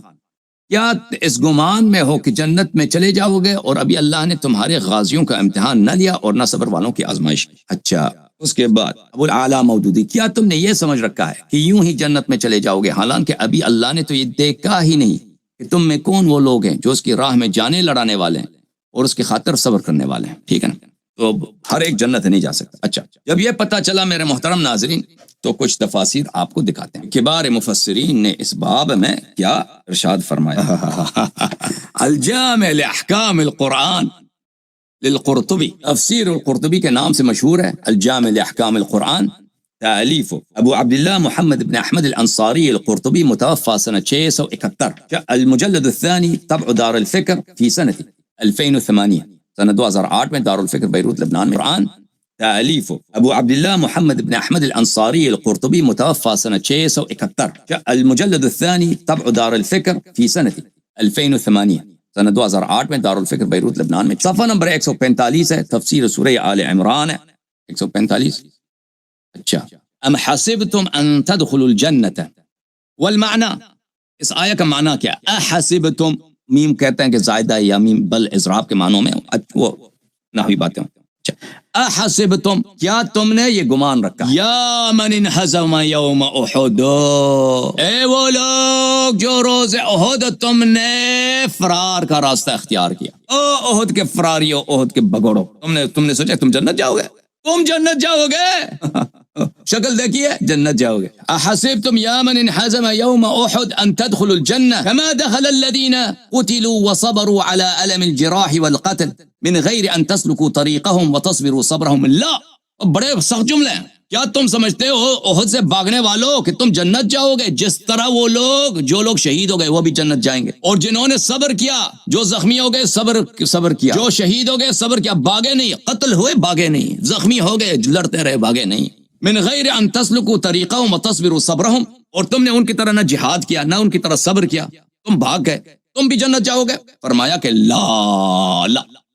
کیا اس گمان میں ہو کہ جنت میں چلے جاؤ گے اور ابھی اللہ نے تمہارے غازیوں کا امتحان نہ لیا اور نہ صبر والوں کی آزمائش کی؟ اچھا، اس کے بعد ابو الاعلیٰ مودودی، کیا تم نے یہ سمجھ رکھا ہے کہ یوں ہی جنت میں چلے جاؤ گے، حالانکہ ابھی اللہ نے تو یہ دیکھا ہی نہیں کہ تم میں کون وہ لوگ ہیں جو اس کی راہ میں جانے لڑانے والے ہیں اور اس کی خاطر صبر کرنے والے ہیں، ٹھیک ہے نا؟ تو ہر ایک جنت نہیں جا سکتا۔ اچھا، جب یہ پتہ چلا میرے محترم ناظرین، تو کچھ تفاسیر آپ کو دکھاتے ہیں۔ کبار مفسرین نے اس باب میں کیا ارشاد فرمایا۔ الجامع لاحکام القرآن للقرطبی، تفسیر القرطبی کے نام سے مشہور ہے، الجامع لاحکام القرآن، تألیف ابو عبداللہ محمد بن احمد الانصاری القرطبی، متوفى سنة 671، المجلد الثاني طبع دار الفکر فی سنة 2008، سنة 2008 میں دار الفکر بیروت لبنان میں۔ قرآن تألیف ابو عبداللہ محمد بن احمد الانصاری القرطبی، متوفى سنة 671، المجلد الثاني طبع دار الفکر فی سنة 2008، سنة 2008 میں دار الفکر بیروت لبنان میں۔ صفحہ نمبر 145 ہے، تفسیر سورہ آل عمران ہے، 145۔ اچھا، ام حسبتم ان تدخلوا الجنة، والمعنی، اس آیہ کا معنی کیا؟ احسبتم، میم کہتے ہیں کہ زائدہ یا میم بل اضراب کے معنوں میں، وہ نحوی باتیں۔ احسبتم، کیا تم نے یہ گمان رکھا، یا من انہزم یوم احد، اے وہ لوگ جو روز احد تم نے فرار کا راستہ اختیار کیا، او احد کے فراریو، احد کے بگوڑو، تم نے سوچا تم جنت جاؤ گے، تم جنت جاؤ گے، شکل دیکھیے، جنت جاؤ گے۔ احسبتم یا من انحزم یوم احد ان تدخلوا الجنة كما دخل الذين قتلوا وصبروا على ألم الجراح والقتل من غیر ان تسلکوا طریقهم وتصبروا صبرهم، لا، بڑے سخت جملے ہیں۔ کیا تم سمجھتے ہو احد سے بھاگنے والوں کہ تم جنت جاؤ گے؟ جس طرح وہ لوگ، جو لوگ شہید ہو گئے وہ بھی جنت جائیں گے، اور جنہوں نے صبر کیا، جو زخمی ہو گئے صبر کیا، جو شہید ہو گئے صبر کیا، بھاگے نہیں، قتل ہوئے بھاگے نہیں، زخمی ہو گئے لڑتے رہے بھاگے نہیں، من غیر ان تسلکوا طریقهم وتصبروا صبرهم، اور تم نے ان کی طرح نہ جہاد کیا نہ ان کی طرح صبر کیا، تم بھاگ گئے، تم بھی جنت جاؤ گے؟ فرمایا کہ لا،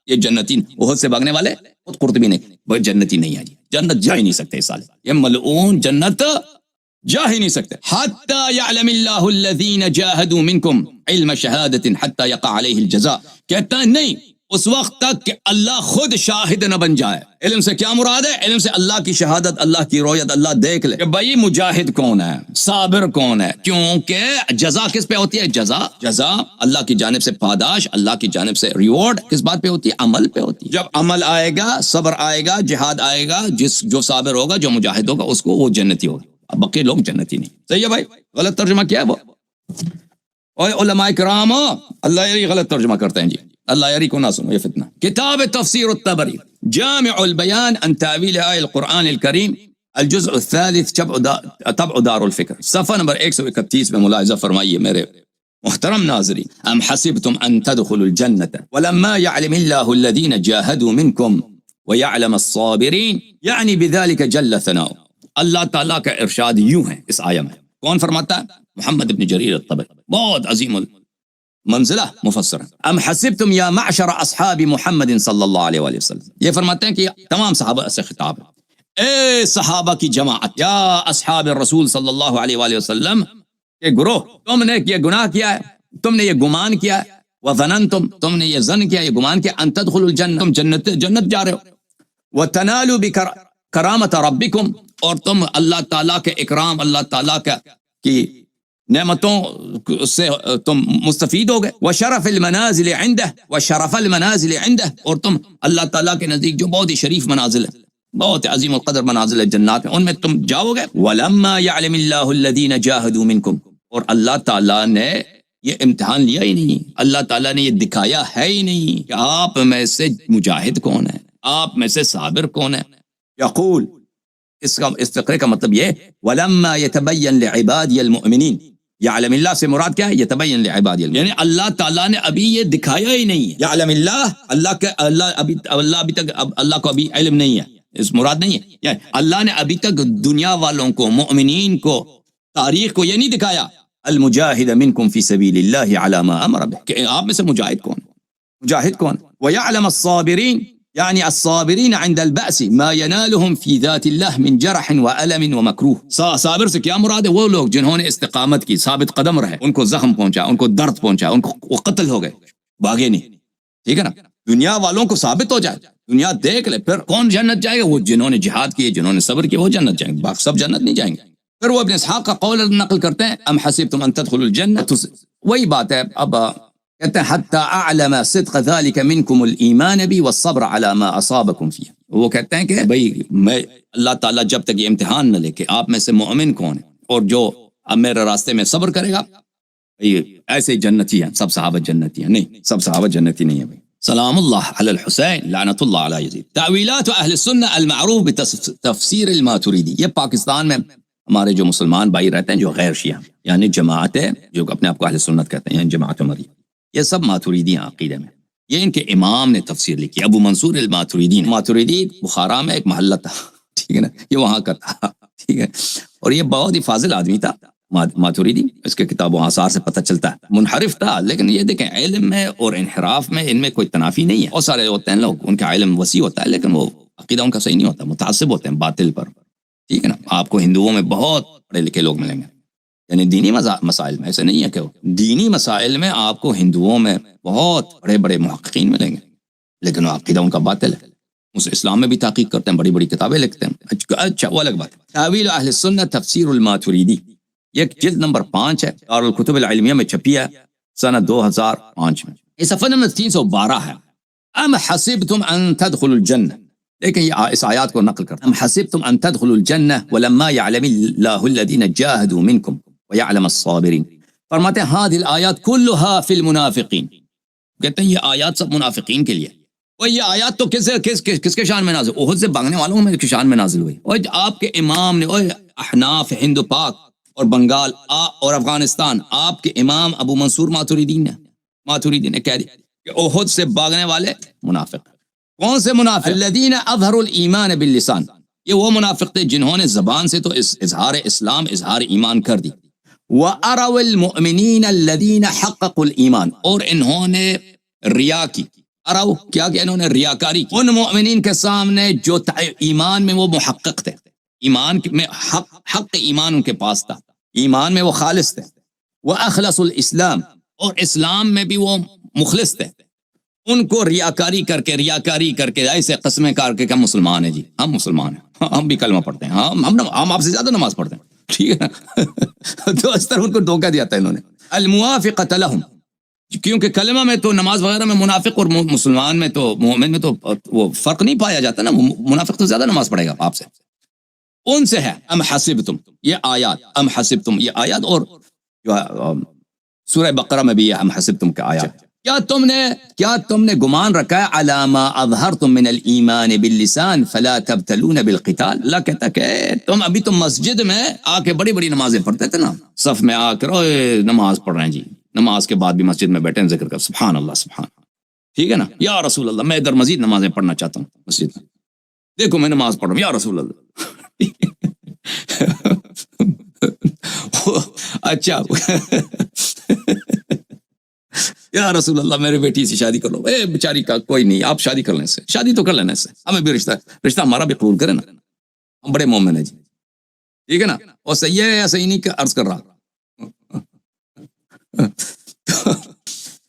یہ جنتی احد سے بھاگنے والے، خود قرطبی نے، وہ جنتی نہیں ہے، جنت جا ہی نہیں سکتے، اس سال یہ ملعون جنت جا ہی نہیں سکتے۔ حتی یعلم اللہ الذین جاہدوا منکم علم شہادت حتی یقع علیہ الجزاء، کہتا ہے نہیں، اس وقت تک کہ اللہ خود شاہد نہ بن جائے۔ علم سے کیا مراد ہے؟ علم سے اللہ کی شہادت، اللہ کی رویت، اللہ دیکھ لے کہ بھائی مجاہد کون ہے، صابر کون ہے، کیونکہ جزا کس پہ ہوتی ہے؟ جزا اللہ کی جانب سے، پاداش اللہ کی جانب سے، ریوارڈ کس بات پہ ہوتی ہے؟ عمل پہ ہوتی ہے۔ جب عمل آئے گا، صبر آئے گا، جہاد آئے گا، جو صابر ہوگا، جو مجاہد ہوگا، اس کو وہ جنتی ہوگا، اب باقی لوگ جنتی نہیں۔ صحیح ہے بھائی؟ غلط ترجمہ کیا ہے وہ؟ اور علماء کرام اللہ یری غلط ترجمہ کرتے ہیں جی، اللہ یری کو نہ سنو، یہ فتنہ۔ کتاب تفسیر الطبری، جامع البیان عن تعویل آیہ القرآن الکریم، الجزء الثالث، طبع دار الفکر، صفحہ نمبر 131 میں ملاحظہ فرمائیے میرے محترم ناظرین۔ ام حسبتم ان تدخلوا الجنة ولما يعلم الله الذين جاهدوا منكم ويعلم الصابرين، یعنی بذلك جل ثناؤ، اللہ تعالیٰ کا ارشاد یوں ہے اس آیہ میں، کون فرماتا ہے؟ محمد ابن جریر الطبری، بہت عظیم منزلہ مفسر ہے۔ ام حسبتم یا معشر اصحاب محمد صلی اللہ علیہ وآلہ وسلم، یہ فرماتے ہیں کہ تمام صحابہ سے خطاب ہے، اے صحابہ کی جماعت، یا اصحاب الرسول صلی اللہ علیہ وآلہ وسلم کہ گروہ، تم نے یہ گناہ کیا ہے، تم نے یہ گمان کیا ہے، وظننتم، تم نے یہ ظن کیا، یہ گمان کیا، ان تدخلوا الجنہ، تم جنت جا رہے ہو، وتنالوا بکرامۃ ربکم، اور تم اللہ تعالیٰ کے اکرام، اللہ تعالیٰ کی نعمتوں سے تم مستفید ہو گئے، وشرف المنازل عندہ، وشرف المنازل عندہ، اور تم اللہ تعالیٰ کے نزدیک جو بہت ہی شریف منازل ہے، بہت عظیم القدر منازل ہے جنات میں، ان میں تم جاؤ گے۔ وَلَمَّا يَعْلَمِ اللَّهُ الَّذِينَ جَاهَدُوا مِنْكُمْ، اور اللہ تعالیٰ نے یہ امتحان لیا ہی نہیں، اللہ تعالیٰ نے یہ دکھایا ہے ہی نہیں کہ آپ میں سے مجاہد کون ہے، آپ میں سے صابر کون ہے۔ یقول، اس فقرے کا مطلب یہ وَلَمَّا يَتَبَيَّن لِعِبَادِيَ الْمُؤْمِنِينَ، یعلم اللہ سے مراد کیا ہے؟ یتبین لعبادی، یعنی اللہ تعالیٰ نے ابھی یہ دکھایا ہی نہیں ہے، یعلم اللہ ابھی تک اللہ کو ابھی علم نہیں ہے، اس مراد نہیں ہے، یعنی اللہ نے ابھی تک دنیا والوں کو، مؤمنین کو، تاریخ کو یہ نہیں دکھایا المجاہد منکم فی سبیل اللہ علی ما امر بہ، کہ آپ میں سے مجاہد کون، مجاہد کون، ویعلم الصابرین، یعنی الصابرین عند البأس ما ینالهم فی ذات اللہ من جرح وألم ومکروہ۔ صابر سے کیا مراد ہے؟ وہ لوگ جنہوں نے استقامت کی، ثابت قدم رہے، ان کو زخم پہنچا، ان کو درد پہنچا، ان کو وہ قتل ہو گئے، بھاگے نہیں، ٹھیک ہے نا۔ دنیا والوں کو ثابت ہو جائے، دنیا دیکھ لے، پھر کون جنت جائے گا؟ وہ جنہوں نے جہاد کیے، جنہوں نے صبر کیا، وہ جنت جائیں گے، باقی سب جنت نہیں جائیں گے۔ پھر وہ ابن اسحاق کا قول نقل کرتے ہیں، ام حسبتم ان تدخلوا الجنہ، وہی بات ہے۔ اب کہتے ہیں حتی اعلم صدق ذلك منکم الایمان بی والصبر علی ما اصابکم فیہ، وہ کہتے ہیں کہ بھئی میں اللہ تعالیٰ جب تک یہ امتحان نہ لے کہ آپ میں سے مومن کون ہے، اور جو اب میرے راستے میں صبر کرے گا، ایسے جنتی ہیں، سب صحابہ جنتی ہیں، نہیں، سب صحابہ جنتی نہیں ہیں بھئی۔ سلام اللہ علی الحسین لعنت اللہ علی یزید۔ تعویلات اہل السنہ المعروف بتفسیر الماتریدی، یہ پاکستان میں ہمارے جو مسلمان بھائی رہتے ہیں جو غیر شیعہ، یعنی جماعت ہے، جو اپنے آپ کو اہل سنت کہتے ہیں، یعنی جماعت عمری، یہ سب ماتریدی ہیں عقیدے میں، یہ ان کے امام نے تفسیر لکھی، ابو منصور الماتریدی نے۔ ماتریدی بخارا میں ایک محلہ تھا، ٹھیک ہے نا، یہ وہاں کا تھا، ٹھیک ہے، اور یہ بہت ہی فاضل آدمی تھا ماتریدی، اس کے کتاب و آثار سے پتہ چلتا ہے، منحرف تھا، لیکن یہ دیکھیں علم میں اور انحراف میں ان میں کوئی تنافی نہیں ہے۔ بہت سارے ہوتے ہیں لوگ، ان کا علم وسیع ہوتا ہے لیکن وہ عقیدہ ان کا صحیح نہیں ہوتا، متعصب ہوتے ہیں باطل پر، ٹھیک ہے نا۔ آپ کو ہندوؤں میں بہت پڑھے لکھے لوگ ملیں گے، یعنی دینی مسائل میں، ایسے نہیں ہے کہ دینی مسائل میں آپ کو ہندوؤں میں بہت بڑے بڑے محققین ملیں گے، لیکن وہ عقیدہ ان کا باطل ہے، اس اسلام میں بھی تحقیق کرتے ہیں، بڑی بڑی کتابیں لکھتے ہیں، اچھا وہ الگ بات ہے۔ تعویل اہل السنہ تفسیر الماتریدی، یہ جلد نمبر 5 ہے، دار الکتب العلمیہ میں چھپی ہے سنہ 2005 میں، یہ صفحہ نمبر 312 ہے۔ ام حسبتم ان تدخلوا الجنہ، لیکن یہ اس آیات کو نقل کرتا ہے، ام حسبتم ان تدخلوا الجنہ ولما يعلم اللہ الذین جاہدوا منکم ويعلم الصابرین، فرماتے ہیں هذه الآیات كلها في المنافقین، کہتے ہیں یہ آیات سب منافقین کے لیے۔ اور یہ آیات تو کس کے شان میں نازل؟ احد سے بھاگنے والوں میں کے شان میں نازل ہوئی۔ اور آپ کے امام نے، اور احناف ہند و پاک اور بنگال اور افغانستان، آپ کے امام ابو منصور ماتریدی نے کہہ دیا کہ احد سے بھاگنے والے منافق۔ کون سے منافق؟ الذین اظہروا الایمان باللسان، یہ وہ منافق تھے جنہوں نے زبان سے تو اظہار اسلام، اظہار ایمان کر دی، وَأَرَوْا الْمُؤْمِنِينَ الَّذِينَ حَقَّقُوا الْإِيمَانَ، اور انہوں نے ریا کی، ارو کیا کہ انہوں نے ریاکاری کی ان مؤمنین کے سامنے جو ایمان میں وہ محقق تھے، ایمان میں حق ایمان ان کے پاس تھا، ایمان میں وہ خالص تھے، وَأَخْلَصُوا الْإِسْلام، اور اسلام میں بھی وہ مخلص تھے، ان کو ریاکاری کر کے ایسے قسمیں کار کے کہ ہم مسلمان ہیں، جی ہم مسلمان ہیں، ہم بھی کلمہ پڑھتے ہیں، ہم آپ سے زیادہ نماز پڑھتے ہیں، ٹھیک ہے نا، تو اس طرح ان کو دھوکہ دیا تھا انہوں نے۔ الموافقۃ لہم، کیونکہ کلمہ میں تو نماز وغیرہ میں منافق اور مسلمان میں تو مومن میں تو وہ فرق نہیں پایا جاتا نا، منافق تو زیادہ نماز پڑھے گا آپ سے، ان سے ہے ام حسبتم، یہ آیات ام حسبتم، یہ آیات، اور جو سورہ بقرہ میں بھی یہ ام حسبتم کا آیات، کیا تم نے گمان رکھا ہے علی ما اظہرتم من الایمان باللسان فلا تبتلون بالقتال، اللہ کہتا ہے کہ تم ابھی تو مسجد میں آ کے بڑی بڑی نمازیں پڑھتے تھے نا، صف میں آ کر نماز پڑھ رہے ہیں جی، نماز کے بعد بھی مسجد میں بیٹھے ہیں ذکر کر سبحان اللہ سبحان اللہ، ٹھیک ہے نا، یا رسول اللہ میں ادھر مزید نمازیں پڑھنا چاہتا ہوں مسجد میں، دیکھو میں نماز پڑھ رہا ہوں یا رسول اللہ اچھا یا رسول اللہ میرے بیٹی سے شادی کر لو، اے بیچاری کا کوئی نہیں، آپ شادی کر لیں اس سے، شادی تو کر لینا اس سے، ہمیں بھی رشتہ ہمارا بھی قبول کرے نا، ہم بڑے مومن ہیں جی، ٹھیک ہے نا، اور صحیح ہے یا صحیح نہیں کہ عرض کر رہا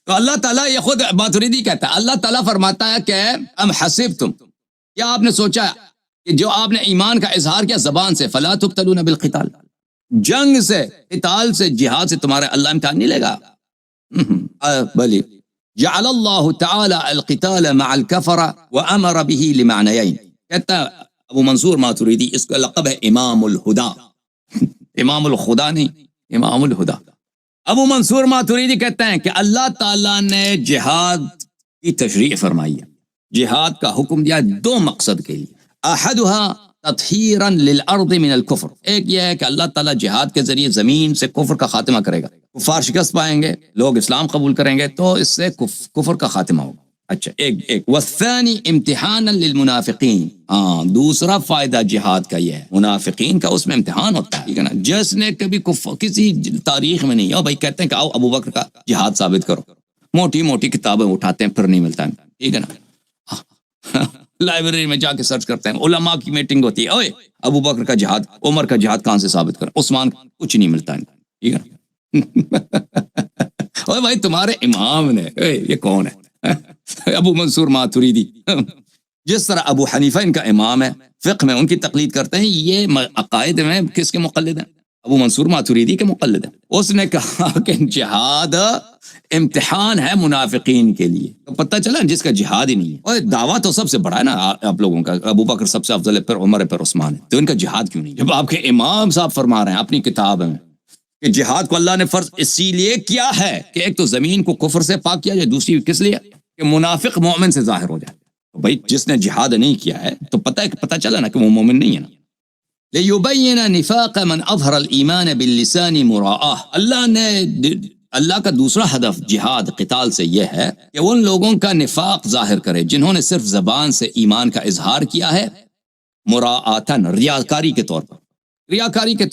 تو اللہ تعالیٰ یہ خود ماتریدی کہتا ہے، اللہ تعالیٰ فرماتا ہے کہ ام حسبتم، کیا آپ نے سوچا کہ جو آپ نے ایمان کا اظہار کیا زبان سے، فلا تبتلون بالقتال، جنگ سے، قتال سے، جہاد سے تمہارے اللہ امتحان نہیں لے گا، بلی جعل اللہ تعالی القتال مع الكفر وامر به لمعنیین، کہتا ہے ابو منصور ماتریدی، اس کا لقب ہے امام الہدا، امام الخدا نہیں، امام الہدا۔ ابو منصور ماتریدی کہتے ہیں کہ اللہ تعالیٰ نے جہاد کی تشریع فرمائی ہے، جہاد کا حکم دیا دو مقصد کے لیے، احدها تطہیرا للارض من الکفر، ایک یہ ہے کہ اللہ تعالیٰ جہاد کے ذریعے زمین سے کفر کا خاتمہ کرے گا، کفار شکست پائیں گے، لوگ اسلام قبول کریں گے تو اس سے کفر کا خاتمہ ہوگا۔ اچھا ایک والثانی امتحانا للمنافقین، دوسرا فائدہ جہاد کا یہ ہے، منافقین کا اس میں امتحان ہوتا ہے، ٹھیک ہے نا، جس نے کبھی کسی تاریخ میں نہیں، بھائی کہتے ہیں کہ آؤ ابو بکر کا جہاد ثابت کرو، موٹی موٹی کتابیں اٹھاتے ہیں، پھر نہیں ملتا ہے، ٹھیک ہے نا، لائبریری میں جا کے سرچ کرتے ہیں، علماء کی میٹنگ ہوتی ہے، اوے ابو بکر کا جہاد، عمر کا جہاد کہاں سے ثابت کریں، عثمان کا کچھ نہیں ملتا ہے، ٹھیک ہے اوے بھائی تمہارے امام نے، یہ کون ہے ابو منصور ماتریدی، جس طرح ابو حنیفہ ان کا امام ہے، فقہ میں ان کی تقلید کرتے ہیں، یہ عقائد میں کس کے مقلد ہیں؟ ابو منصور ماتریدی کے مقلد ہیں۔ اس نے کہا کہ جہاد امتحان ہے منافقین کے لیے، تو پتہ چلا جس کا جہاد ہی نہیں ہے، اور دعویٰ تو سب سے بڑا ہے نا آپ لوگوں کا، ابو بکر سب سے افضل ہے، پھر عمر ہے، پھر عثمان ہے، تو ان کا جہاد کیوں نہیں؟ جب آپ کے امام صاحب فرما رہے ہیں اپنی کتاب میں کہ جہاد کو اللہ نے فرض اسی لیے کیا ہے کہ ایک تو زمین کو کفر سے پاک کیا جائے، دوسری کس لیے کہ منافق مومن سے ظاہر ہو جائے، بھائی جس نے جہاد نہیں کیا ہے تو پتہ چلا نا کہ وہ مومن نہیں ہے نا۔ لِيُبَيِّنَ نِفَاقَ مَنْ أَظْهَرَ الْإِيمَانَ بِاللِّسَانِ مُرَاءَةً، اللہ کا دوسرا ہدف جہاد قتال سے یہ ہے کہ ان لوگوں کا نفاق ظاہر کرے جنہوں نے صرف زبان سے ایمان کا اظہار کیا ہے، مراعاتن ریاکاری کے طور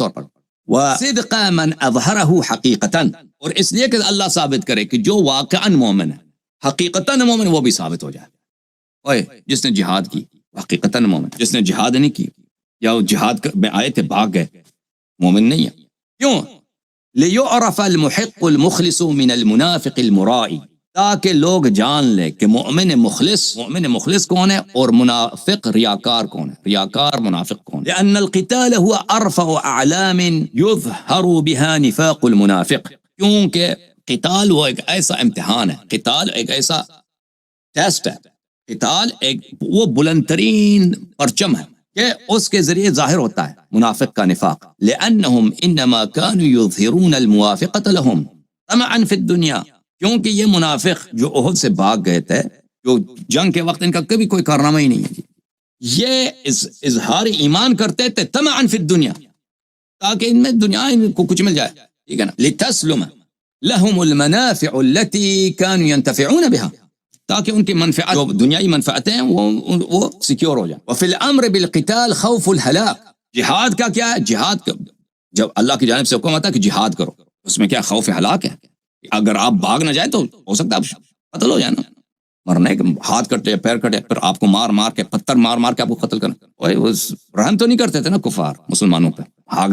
پر، وصدق من اظہرہ حقیقتاً، اور اس لیے کہ اللہ ثابت کرے کہ جو واقعاً مومن ہے، حقیقتاً مومن، وہ بھی ثابت ہو جائے، اوے جس نے جہاد کی حقیقتاً مومن، جس نے جہاد نہیں کی یا وہ جہاد میں آئے تھے بھاگ گئے، مومن نہیں ہے۔ کیوں؟ لِيُعْرَفَ الْمُحِقُّ الْمُخْلِصُ مِنَ الْمُنَافِقِ الْمُرَاءِ، تاکہ لوگ جان لے کہ مومن مخلص کون ہے اور منافق ریاکار کون ہے، ریاکار منافق کون ہے۔ لأن القتال هو ارفع اعلام يظهر بها نفاق المنافق، کیونکہ قتال وہ ایک ایسا امتحان ہے، قتال ایک ایسا ٹیسٹ ہے، قتال ایک وہ بلند ترین پرچم ہے کہ اس کے ذریعے ظاہر ہوتا ہے منافق کا نفاق، لأنهم انما كانوا يظهرون الموافقة لهم طمعا في الدنيا، کیونکہ یہ منافق جو احد سے بھاگ گئے تھے، جو جنگ کے وقت ان کا کبھی کوئی کارنامہ ہی نہیں ہے، یہ اظہار ایمان کرتے تھے طمعا فی الدنیا، تاکہ ان میں دنیا ان کو کچھ مل جائے، ٹھیک ہے نا، لتسلم لهم المنافع التي كانوا ينتفعون بها، تاکہ ان کی منفعت جو دنیائی منفعتیں ہیں وہ سیکیور ہو جائیں۔ وفی الامر بالقتال خوف الہلاک، جہاد کا کیا ہے؟ جہاد جب اللہ کی جانب سے حکم آتا ہے کہ جہاد کرو، اس میں کیا خوف ہلاک ہے؟ اگر آپ بھاگ نہ جائیں تو ہو سکتا ہے آپ قتل ہو جائے نا، مرنے کے ہاتھ کٹے پیر کٹے، پھر آپ کو مار مار کے پتھر مار مار کے آپ کو قتل کرنا، رحم تو نہیں کرتے تھے نا کفار مسلمانوں پہ، ہاتھ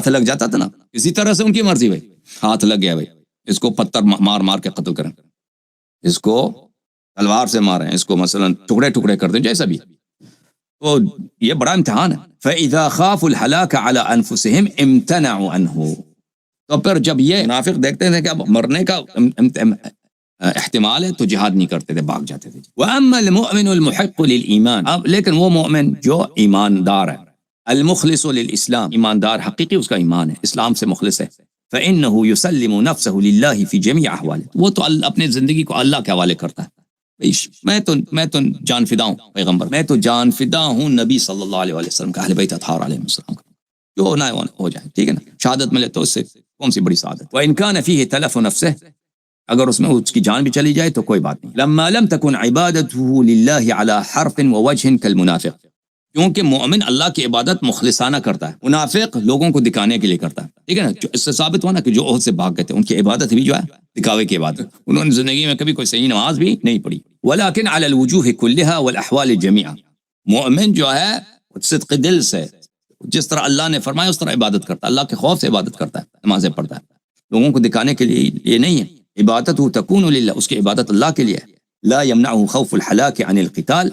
لگ جاتا تھا نا، اسی طرح سے ان کی مرضی، بھائی ہاتھ لگ گیا، بھائی اس کو پتھر مار مار کے قتل کریں، اس کو تلوار سے ماریں، اس کو مثلا ٹکڑے ٹکڑے کر دیں، جیسا بھی، تو یہ بڑا امتحان ہے۔ فَإِذَا خَافُوا الْهَلَاكَ عَلَىٰ أَنفُسِهِمْ امْتَنَعُوا عَنْهُ، تو پھر جب یہ منافق دیکھتے تھے کہ اب مرنے کا احتمال ہے تو جہاد نہیں کرتے تھے، بھاگ جاتے تھے۔ وَأَمَّا الْمُؤْمِنُ الْمُحِقُّ لِلْإِيمَانِ، اب لیکن وہ مومن جو ایماندار ہے، المخلص للاسلام، ایماندار حقیقی اس کا ایمان ہے، اسلام سے مخلص ہے، فَإِنَّهُ يُسَلِّمُ نَفْسَهُ لِلَّهِ فِي جَمِيعِ أَحْوَالِهِ، وہ تو اپنے زندگی کو اللہ کے حوالے کرتا ہے، میں تو جان فدا ہوں پیغمبر، میں تو جان فدا ہوں نبی صلی اللہ علیہ وسلم کا، اہل بیت اطہار علیہ السلام کا، جو ہونا ہے ہو جائے، ٹھیک ہے نا، شہادت ملے تو اس سے کون سی بڑی سعادت۔ وَإِنْ كَانَ فِيهِ تَلَفُ نَفْسِهِ، اگر اس میں اس کی جان بھی چلی جائے تو کوئی بات نہیں۔ لَمَّا لَمْ تَكُنْ عِبَادَتُهُ لِلَّهِ عَلَى حَرْفٍ وَوَجْهٍ كَالْمُنَافِقِ، کیونکہ مومن اللہ کی عبادت مخلصانہ کرتا ہے، منافق لوگوں کو دکھانے کے لیے کرتا ہے، ٹھیک ہے نا؟ اس سے ثابت ہوا نا کہ جو عہد سے بھاگ گئے تھے ان کی عبادت بھی جو ہے دکھاوے کی عبادت، انہوں نے زندگی میں کبھی کوئی صحیح نماز بھی نہیں پڑھی۔ ولیکن علی الوجوہ کلھا والاحوال جميعا، مومن جو ہے صدق دل سے جس طرح اللہ نے فرمایا اس طرح عبادت کرتا ہے، اللہ کے خوف سے عبادت کرتا ہے، نمازیں پڑھتا ہے، لوگوں کو دکھانے کے لیے یہ نہیں ہے۔ عبادت تکون للہ، اس کی عبادت اللہ کے لیے ہے۔ لا يمنعه خوف الحلاک عن القتال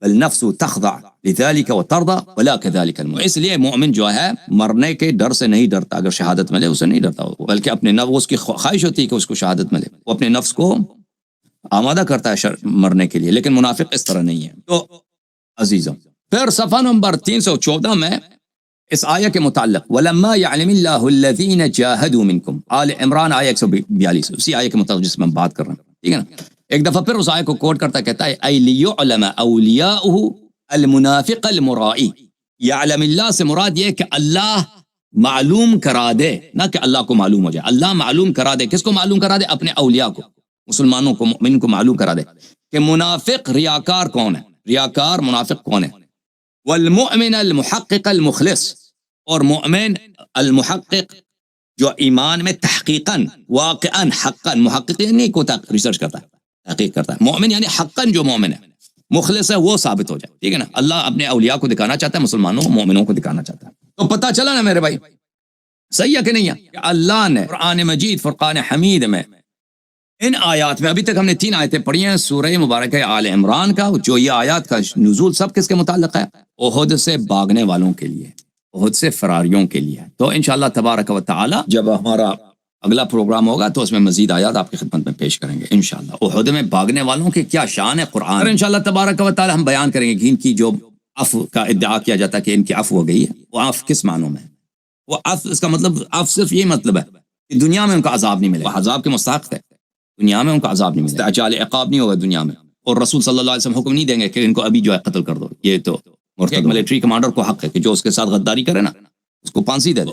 بل نفس تخضع لذلك وترضى ولا كذلك المؤمن، اس لیے مومن جو ہے مرنے کے ڈر سے نہیں ڈرتا، اگر شہادت ملے اسے نہیں ڈرتا، بلکہ اپنے نفس، اس کی خواہش ہوتی ہے کہ اس کو شہادت ملے، وہ اپنے نفس کو آمادہ کرتا ہے مرنے کے لیے، لیکن منافق اس طرح نہیں ہے۔ تو عزیزوں، پھر صفحہ نمبر 314 میں اس آیہ کے متعلق وَلَمَّا يَعْلَمِ اللَّهُ الَّذِينَ جَاهَدُوا مِنْكُمْ، آل عمران آیہ 142، اسی آیہ کے متعلق جس میں ہم بات کر رہے ہیں، ٹھیک ہے نا؟ ایک دفعہ پھر اس آیہ کو کوٹ کرتا کہتا ہے اَيْ لِيُعْلَمَ أَوْلِيَاؤُهُ الْمُنَافِقَ الْمُرَائِي، یعلم اللہ سے مراد یہ کہ اللہ معلوم کرا دے، نہ کہ اللہ کو معلوم ہو جائے، اللہ معلوم کرا دے، کس کو معلوم کرا دے؟ اپنے اولیاء کو، مسلمانوں کو، مؤمن کو معلوم کرا دے کہ منافق ریاکار کون ہے، ریاکار منافق کون ہے۔ والمؤمن المحقق المخلص، اور مؤمن المحقق جو ایمان میں تحقیقاً، واقعاً، حقاً، محقق نہیں کو ریسرچ کرتا ہے، تحقیق کرتا ہے، مؤمن یعنی حقاً جو مومن ہے، مخلص ہے، وہ ثابت ہو جائے، ٹھیک ہے نا؟ اللہ اپنے اولیاء کو دکھانا چاہتا ہے، مسلمانوں مومنوں کو دکھانا چاہتا ہے۔ تو پتہ چلا نا میرے بھائی، صحیح ہے کہ نہیں ہے کہ اللہ نے قرآن مجید فرقان حمید میں ان آیات میں، ابھی تک ہم نے 3 آیتیں پڑھی ہیں سورہ مبارکہ آل عمران کا، جو یہ آیات کا نزول سب کس کے متعلق ہے؟ احد سے بھاگنے والوں کے لیے، احد سے فراریوں کے لیے۔ تو انشاءاللہ تبارک و تعالی جب ہمارا اگلا پروگرام ہوگا تو اس میں مزید آیات آپ کی خدمت میں پیش کریں گے انشاءاللہ۔ احد میں بھاگنے والوں کی کیا شان ہے قرآن، اور انشاءاللہ تبارک و تعالی ہم بیان کریں گے کہ ان کی جو عفو کا ادعا کیا جاتا ہے کہ ان کی عفو ہو گئی ہے، وہ عفو کس معنوں میں ہے؟ وہ عفو، اس کا مطلب عفو صرف یہ مطلب ہے کہ دنیا میں ان کا عذاب نہیں ملے، وہ عذاب کے مستحق ہے، دنیا میں ان کا عذاب نہیں ملے، اجال عقاب نہیں ہوگا دنیا میں، اور رسول صلی اللہ علیہ وسلم حکم نہیں دیں گے کہ ان کو ابھی جو ہے قتل کر دو، یہ تو مرتد ملٹری کمانڈر کو حق ہے کہ جو اس کے ساتھ غداری کرے نا اس کو پھانسی دے دو۔